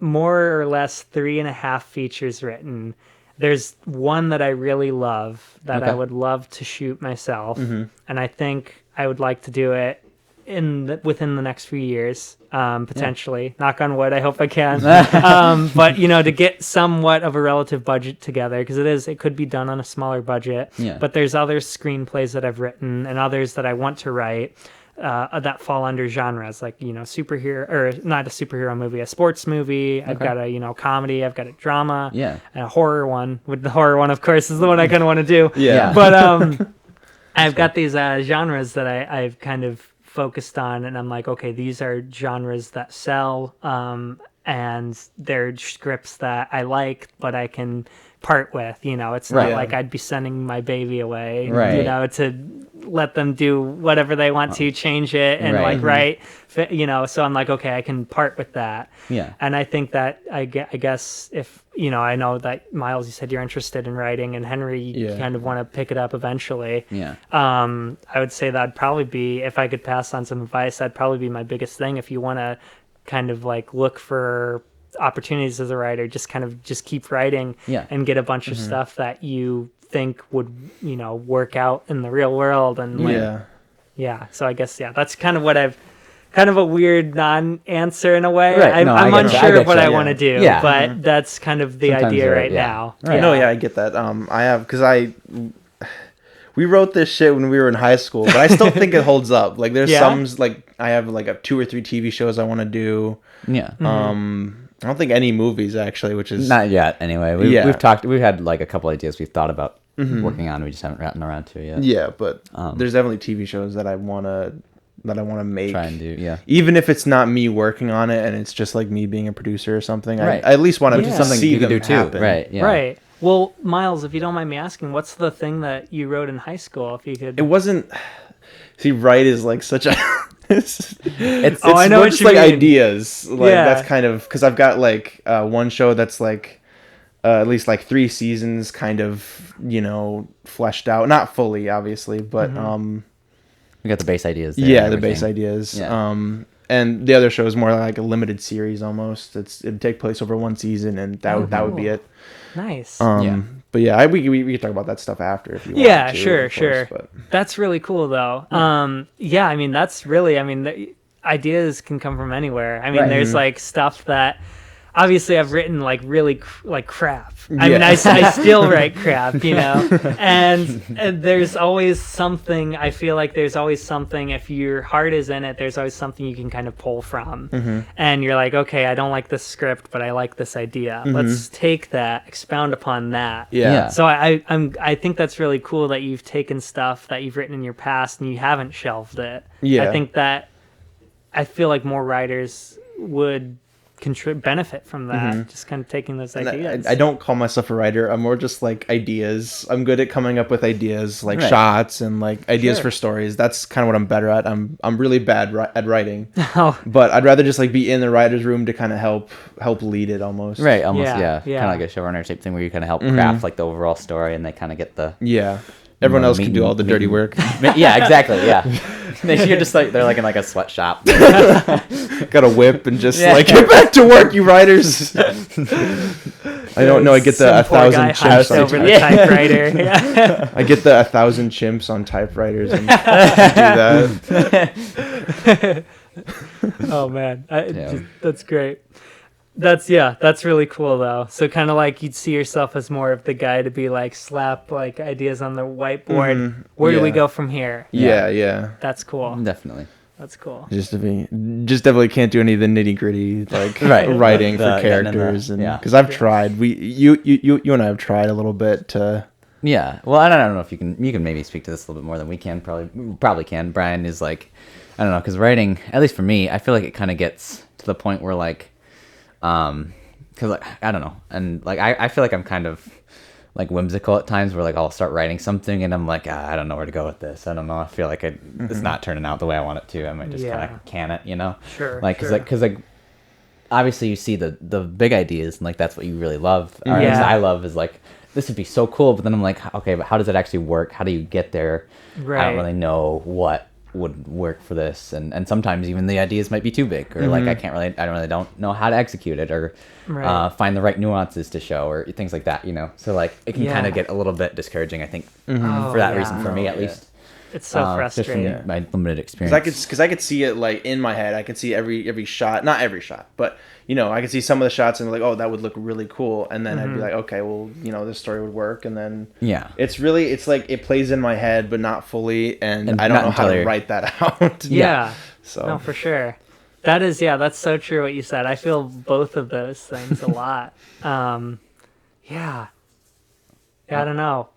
more or less 3.5 features written. There's one that I really love that I would love to shoot myself. And I think I would like to do it within the next few years, potentially. Knock on wood, I hope I can. But to get somewhat of a relative budget together, because it could be done on a smaller budget. But there's other screenplays that I've written and others that I want to write that fall under genres like superhero, or not a superhero movie, a sports movie. I've got a comedy, I've got a drama, and a horror one. With the horror one, of course, is the one I kind of want to do. But I've got these genres that I've kind of focused on, and I'm like, okay, these are genres that sell, and they're scripts that I like, but I can part with. It's not like I'd be sending my baby away, to let them do whatever they want to, change it and write, so I'm like, okay, I can part with that. And I think that I guess if I know that Miles, you said you're interested in writing, and Henry, you kind of want to pick it up eventually. I would say that'd probably be, if I could pass on some advice, that'd probably be my biggest thing. If you want to kind of like look for opportunities as a writer, just keep writing and get a bunch of stuff that you think would work out in the real world. And so I guess that's kind of what I've kind of a weird non-answer in a way. Right, no, I'm I get you. unsure I of what get I you, want to do, yeah. but that's kind of the Sometimes idea they're- right yeah. now. Right. No, yeah, I get that. I have because we wrote this shit when we were in high school, but I still think it holds up. Like there's Yeah? some like I have like 2 or 3 TV shows I want to do. Yeah. I don't think any movies actually, which is Not yet. Anyway, Yeah. we've had like a couple ideas we've thought about working on. We just haven't gotten around to it yet. yeah, but there's definitely TV shows that I wanna make. Try and do. Yeah. Even if it's not me working on it and it's just like me being a producer or something, Right. I at least want to Yeah. Something see you could them do too. happen. Right. Yeah. Right. Well, Miles, if you don't mind me asking, what's the thing that you wrote in high school? If you could. It wasn't. See, write is like such a. it's I know more what just you like mean. ideas. Like Yeah. that's kind of because I've got like one show that's like at least like 3 seasons, kind of fleshed out, not fully obviously, but We got the base ideas. There yeah, and the base everything. ideas. Yeah. And the other show is more like a limited series almost. It'd take place over 1 season, and that would be cool. it. Nice. Yeah. But yeah, we can talk about that stuff after if you want. Yeah, to, sure, of course, sure. but- That's really cool, though. Yeah, I mean, that's really, the ideas can come from anywhere. I mean, Right. there's like stuff that obviously I've written like really like crap. I Yeah. mean, I still write crap, and there's always something. I feel like there's always something. If your heart is in it, there's always something you can kind of pull from, and you're like, okay, I don't like this script, but I like this idea. Let's take that, expound upon that. Yeah. So I think that's really cool that you've taken stuff that you've written in your past and you haven't shelved it. Yeah. I think that I feel like more writers would benefit from that. Just kind of taking those And ideas. I don't call myself a writer. I'm more just like ideas. I'm good at coming up with ideas, like Right. shots and like ideas Sure. for stories. That's kind of what I'm better at. I'm really bad at writing, Oh, but I'd rather just like be in the writer's room to kind of help lead it almost. Right. Almost. Yeah, Yeah. yeah. Kind of like a showrunner type thing where you kind of help craft like the overall story, and they kind of get the. Yeah. Everyone else can do all the dirty work. Yeah. Exactly. Yeah. You're just like they're like in like a sweatshop. Got a whip and just Yeah. like get back to work, you writers. I don't know. I get the some poor guy 1,000 chimps hunched on over the Yeah. typewriter. Yeah. I get the 1,000 chimps on typewriters and do that. Oh man, Yeah. that's great. That's really cool though. So kind of like you'd see yourself as more of the guy to be like slap like ideas on the whiteboard. Where do we Yeah. go from here? Yeah. That's cool. Definitely. That's cool. Just definitely can't do any of the nitty gritty like Right. writing The- for getting in the- characters and yeah. because I've tried. You and I have tried a little bit to. Yeah. Well, I don't know if you can maybe speak to this a little bit more than we can. Probably can. Brian is like, I don't know, because writing, at least for me, I feel like it kind of gets to the point where like, because like I don't know, and like I feel like I'm kind of like whimsical at times where like I'll start writing something and I'm like I don't know where to go with this. I don't know. I feel like it's not turning out the way I want it to. I might just Yeah. kind of can it, Sure, Like sure. because like obviously you see the big ideas and like that's what you really love. Or at least Yeah. I love is like this would be so cool, but then I'm like okay, but how does it actually work? How do you get there? I Right. don't really know what would work for this, and sometimes even the ideas might be too big or like I don't know how to execute it or Right. find the right nuances to show or things like that, so like it can Yeah. kind of get a little bit discouraging, I think, Oh, for that yeah. reason for me at least. It's so Just frustrating. from my limited experience. Because I could see it like in my head. I could see every shot, not every shot, but I could see some of the shots and like, oh, that would look really cool, and then I'd be like, okay, well, this story would work, and then Yeah. it's like it plays in my head, but not fully, and And I don't not know how to entirely. write that out. Yeah. So No, for sure. That's so true what you said. I feel both of those things a lot. Yeah, I don't know.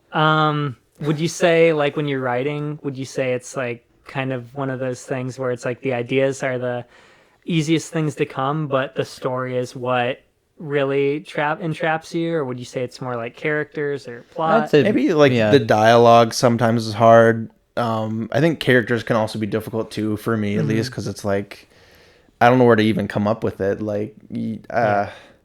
Would you say like when you're writing, would you say it's like kind of one of those things where it's like the ideas are the easiest things to come, but the story is what really entraps you? Or would you say it's more like characters or plot? I'd say maybe like yeah. the dialogue sometimes is hard. I think characters can also be difficult too for me, at least, because it's like I don't know where to even come up with it. Like,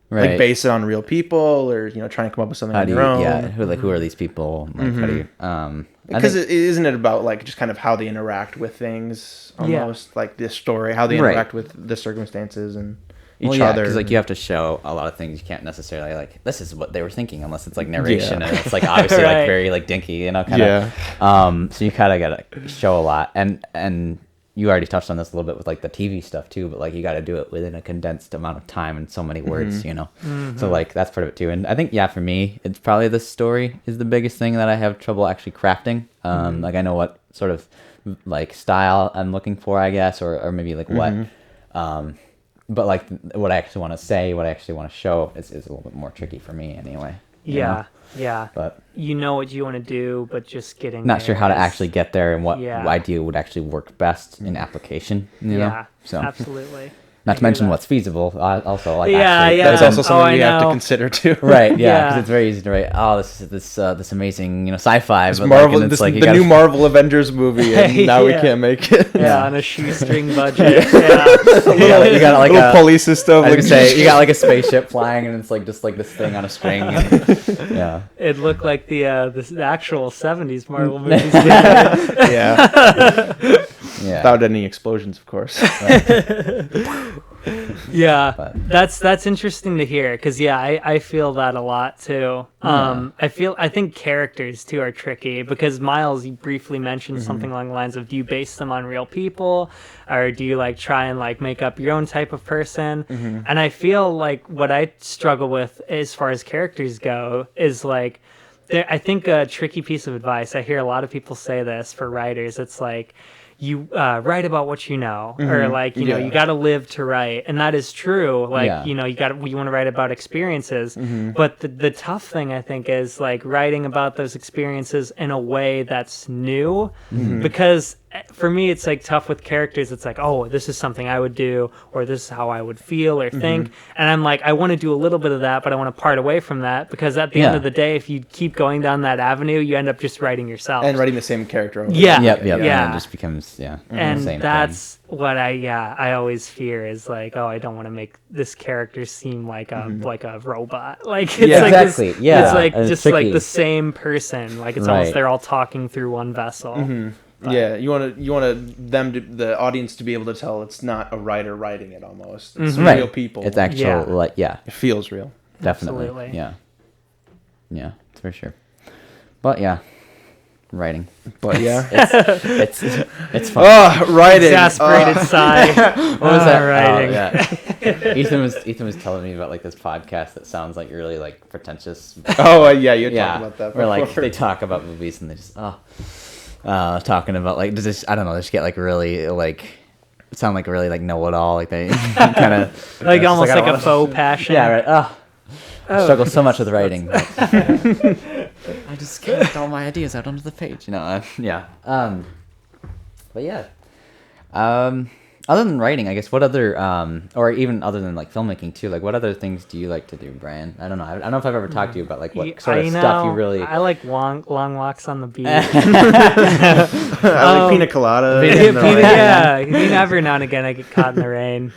Right. like base it on real people, or try and come up with something How on do your you, own. yeah, who are these people? Like, how do you, I Because think- isn't it about like just kind of how they interact with things, almost like this story, how they Right. interact with the circumstances and each well, yeah, other. because like you have to show a lot of things. You can't necessarily like this is what they were thinking unless it's like narration and it's like obviously Right. like very like dinky, kind of. So you kind of gotta show a lot, and you already touched on this a little bit with like the TV stuff too, but like you got to do it within a condensed amount of time and so many words, you know. So like that's part of it too. And I think for me, it's probably the story is the biggest thing that I have trouble actually crafting. Like I know what sort of like style I'm looking for, I guess, or maybe like what. But like what I actually want to say, what I actually want to show is a little bit more tricky for me anyway. You know? Yeah. But you know what you want to do, but just getting not there sure how to is- actually get there and what Yeah. idea would actually work best in application. You know? So absolutely. not to mention what's feasible. Also, like Yeah, actually, yeah. That's also something I you have to know. consider too. right. Yeah, because Yeah. it's very easy to write. Oh, this amazing sci-fi. This but Marvel, like, and it's like you the gotta, new Marvel Avengers movie, and now we can't make it. Yeah, on a shoestring budget. Yeah. you got like Little a police system. I was Like, gonna say you got like a spaceship flying, and it's like just like this thing on a string. And, yeah. It looked like the actual 70s Marvel movies. yeah, Yeah. without any explosions, of course. Yeah, But- that's interesting to hear because I feel that a lot too. I think characters too are tricky because Miles, you briefly mentioned something along the lines of, do you base them on real people or do you like try and like make up your own type of person? And I feel like what I struggle with as far as characters go is like I think a tricky piece of advice, I hear a lot of people say this for writers, it's like you write about what you know, or like, you know, you got to live to write. And that is true. Like, you know, you want to write about experiences, but the tough thing I think is like writing about those experiences in a way that's new, because for me, it's like tough with characters. It's like, oh, this is something I would do, or this is how I would feel or think. And I'm like, I want to do a little bit of that, but I want to part away from that because at the end of the day, if you keep going down that avenue, you end up just writing yourself. And writing the same character over. Yeah. Yep. Yeah. And it just becomes And same that's what I always fear is like, oh, I don't want to make this character seem like a robot. Like it's like exactly. this, Yeah, it's like and it's just like tricky. the same person. Like it's almost Right. they're all talking through one vessel. Yeah, you want the audience to be able to tell it's not a writer writing it almost. It's Right. real people. It's actual It feels real. definitely. Absolutely. Yeah, for sure. But yeah, writing. But yeah. It's fun. Oh, writing. Exasperated sigh. What was that? Writing. Oh, yeah. Ethan was telling me about like this podcast that sounds like really like pretentious. Yeah, you Yeah, talked about that where before. like they talk about movies and they just talking about like does this, I don't know, they just get like really like sound like really like know-it-all, like they kind of Like almost I like don't a wanna- faux passion. yeah, right. I struggle so much with writing. but- I just can't get all my ideas out onto the page. Yeah. But yeah. Other than writing, I guess, what other, or even other than like filmmaking too, like what other things do you like to do, Brian? I don't know. I don't know if I've ever talked to you about like what sort of stuff you really. I like long walks on the beach. I like pina colada. Yeah, every now and again I get caught in the rain.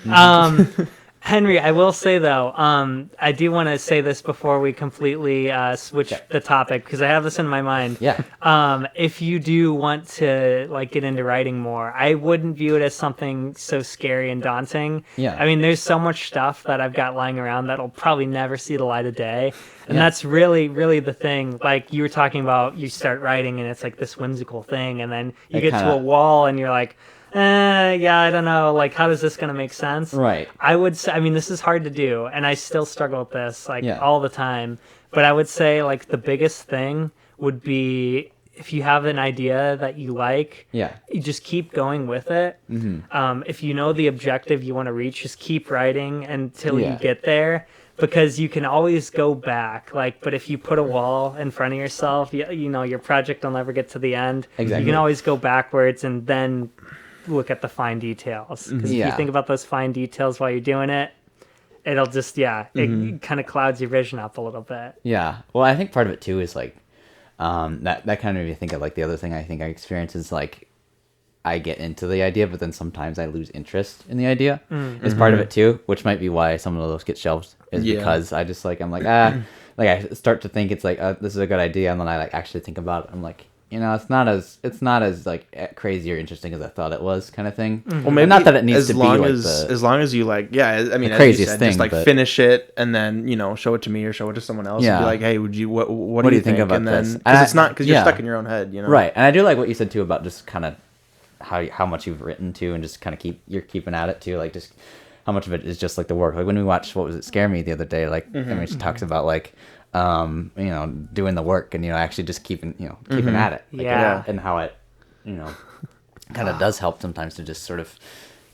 Henry, I will say though, I do want to say this before we completely switch the topic because I have this in my mind. Yeah. If you do want to like get into writing more, I wouldn't view it as something so scary and daunting. Yeah. I mean, there's so much stuff that I've got lying around that'll probably never see the light of day. And that's really, really the thing. Like you were talking about, you start writing and it's like this whimsical thing. And then you get to a wall and you're like, yeah, I don't know. Like, how is this going to make sense? Right. I would say, I mean, this is hard to do. And I still struggle with this like all the time. But I would say like the biggest thing would be if you have an idea that you like, you just keep going with it. If you know the objective you want to reach, just keep writing until you get there. Because you can always go back, like, but if you put a wall in front of yourself, you know, your project will never get to the end. Exactly. You can always go backwards and then look at the fine details. Because if you think about those fine details while you're doing it, it'll just, it kind of clouds your vision up a little bit. Yeah. Well, I think part of it too is like, that kind of made me think of like the other thing I think I experience is like, I get into the idea, but then sometimes I lose interest in the idea. Is part of it too, which might be why some of those get shelved. Is because I just like I'm like like I start to think it's like this is a good idea, and then I like actually think about it. I'm like, you know, it's not as like crazy or interesting as I thought it was, kind of thing. Well, maybe not that it needs as to be long like as long as you like, I mean, the as craziest you said, thing, just like but- finish it and then show it to me or show it to someone else. And be like, hey, would you what do you think about and then this? because it's not because you're yeah. stuck in your own head, Right, and I do like what you said too about just kind of how much you've written too, and just kind of you're keeping at it too, like just how much of it is just like the work. Like when we watched What Was It Scare Me the other day, like I mean, she talks about like doing the work and actually just keeping at it, like, and how it kind of does help sometimes to just sort of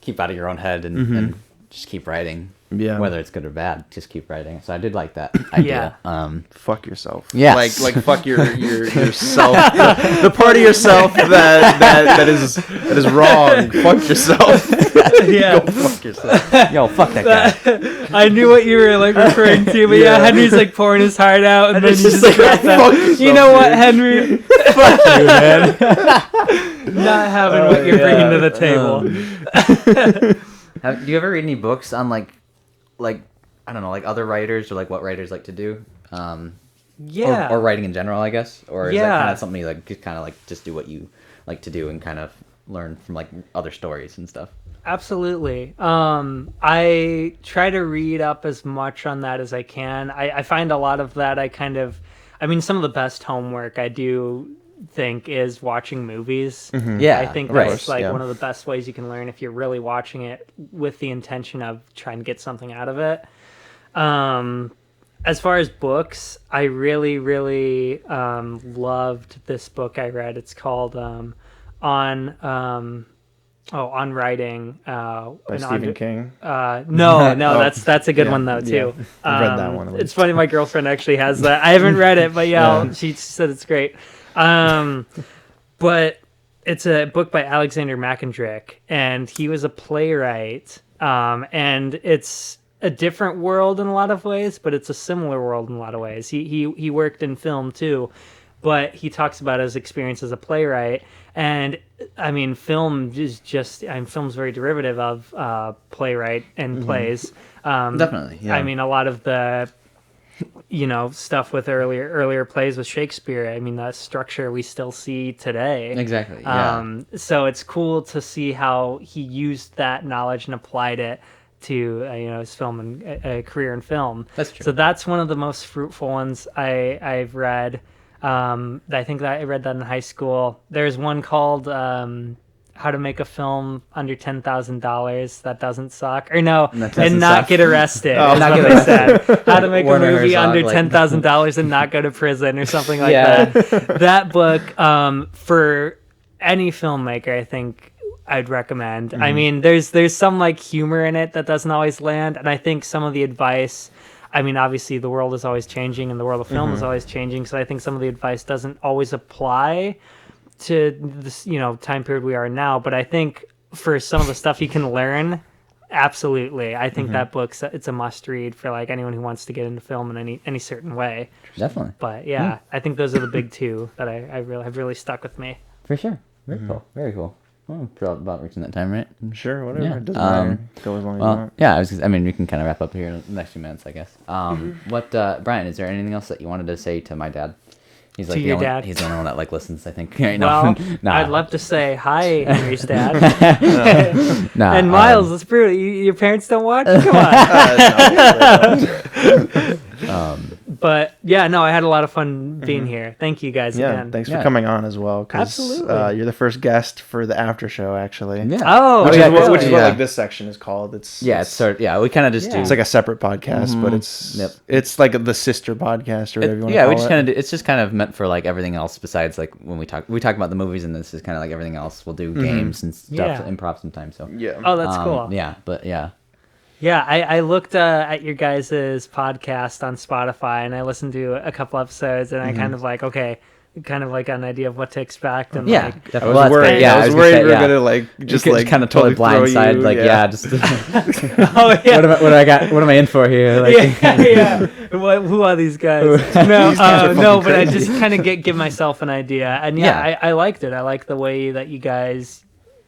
keep out of your own head and just keep writing. Yeah. Whether it's good or bad, just keep writing. So I did like that idea. Fuck yourself. Yeah. Like fuck yourself. The part of yourself that is wrong. Fuck yourself. Yeah. Go fuck yourself. Yo, fuck that guy. I knew what you were like referring to, but Henry's like pouring his heart out, and then he's just like, fuck yourself, you know what, Henry? Fuck you, man. Not having what you're bringing to the table. Do you ever read any books on like I don't know, like other writers or like what writers like to do? Or writing in general, I guess. Or is that kind of something you like kind of like just do what you like to do and kind of learn from like other stories and stuff? Absolutely. I try to read up as much on that as I can. I find a lot of that some of the best homework I do think is watching movies. Yeah, I think that's one of the best ways you can learn if you're really watching it with the intention of trying to get something out of it. As far as books, I really, really loved this book I read. It's called On Writing by Stephen King. No, that's a good one though too. Yeah. I've read that one. It's funny, my girlfriend actually has that. I haven't read it, but she said it's great. But it's a book by Alexander Mackendrack, and he was a playwright. And it's a different world in a lot of ways, but it's a similar world in a lot of ways. He worked in film too, but he talks about his experience as a playwright. And I mean, film's very derivative of playwright and plays. Definitely. Yeah. I mean, a lot of the stuff with earlier plays with Shakespeare. I mean, the structure we still see today. Exactly. Yeah. So it's cool to see how he used that knowledge and applied it to his film and career in film. That's true. So that's one of the most fruitful ones I've read. I think that I read that in high school. There's one called How to Make a Film Under $10,000 That Doesn't Suck, or no, and not get arrested. Not get arrested. How to make a movie under $10,000 and not go to prison, or something like that. That book, for any filmmaker, I think I'd recommend. I mean, there's some like humor in it that doesn't always land, and I think some of the advice. I mean, obviously, the world is always changing, and the world of film is always changing. So I think some of the advice doesn't always apply to this, time period we are now. But I think for some of the stuff you can learn, absolutely. I think that book's it's a must read for like anyone who wants to get into film in any certain way. Definitely. But I think those are the big two that have really stuck with me. For sure. Very cool. Very cool. Well, about reaching that time, right? Sure, whatever. Yeah. It doesn't matter. Go as long as you want. Yeah, we can kind of wrap up here in the next few minutes, I guess. What, Brian, is there anything else that you wanted to say to my dad? He's like your dad? He's the only one that listens, I think, right now. Well, I'd love to say hi, Henry's dad. And Miles, let's prove it. Your parents don't watch? Come on. But I had a lot of fun being here. Thank you guys again. Thanks for coming on as well. Absolutely. You're the first guest for the after show, actually. Yeah. Which is what like this section is called. It's we kind of just do. It's like a separate podcast, but it's like the sister podcast or whatever you want to call it. We just kind of it's just kind of meant for like everything else besides like when we talk about the movies, and this is kind of like everything else. We'll do games and stuff, improv sometimes. So Oh, that's cool. Yeah, I looked at your guys' podcast on Spotify, and I listened to a couple episodes, and I kind of like, an idea of what to expect. And I was worried. I was worried we were gonna like just like kind of totally blindside. What do I got? What am I in for here? Like, who are these guys? No, but I just kind of give myself an idea, and I liked it. I like the way that you guys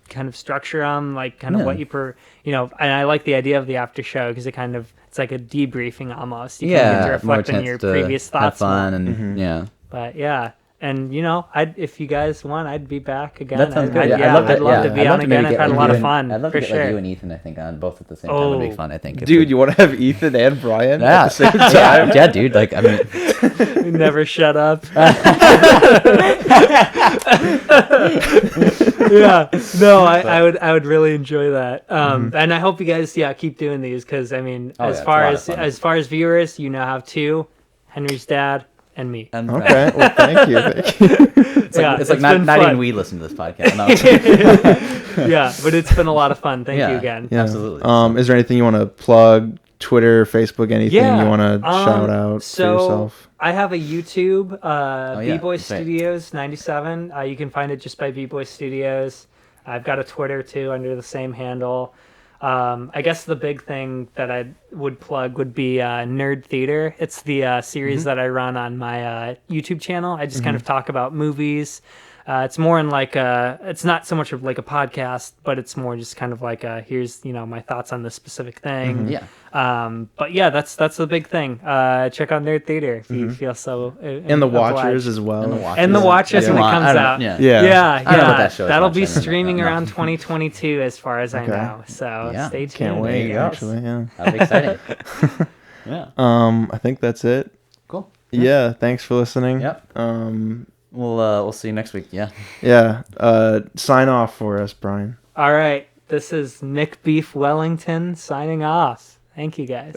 kind of structure them, like kind of what and I like the idea of the after show because it's like a debriefing almost. You kind of get to reflect on your previous thoughts. Have fun and But And if you guys want, I'd be back again. That sounds good. I'd love to be on again. I've had a lot of fun. I'd love for to get sure. like you and Ethan, I think, on both at the same time. Would be fun, I think. Dude, you want to have Ethan and Brian at yeah, the same time? yeah, dude. Like, I mean, We never shut up. Yeah, no, I would really enjoy that. And I hope you guys keep doing these because I mean, as far as viewers, you now have two, Henry's dad and me. Okay, well, thank you. It's like not even we listen to this podcast. No. Yeah, but it's been a lot of fun. Thank you again. Yeah. Absolutely. Is there anything you want to plug? Twitter, Facebook, anything you want to shout out for yourself? I have a YouTube, Bboy Studios 97. You can find it just by Bboy Studios. I've got a Twitter too under the same handle. I guess the big thing that I would plug would be Nerd Theater. It's the series that I run on my YouTube channel. I just kind of talk about movies. It's more in like it's not so much of like a podcast, but it's more just kind of like here's my thoughts on this specific thing. But yeah, that's the big thing. Check out Nerd Theater if you feel so. And the Watchers as well. And the Watchers when it comes out. Yeah. I don't know what that show is That'll much. be streaming around 2022 as far as I know. So stay tuned. Can't wait. Actually, That'll be exciting. Yeah. I think that's it. Cool. Yeah. Thanks for listening. Yep. We'll see you next week. Yeah. Yeah. Sign off for us, Brian. All right. This is Macbeef Wellington signing off. Thank you, guys.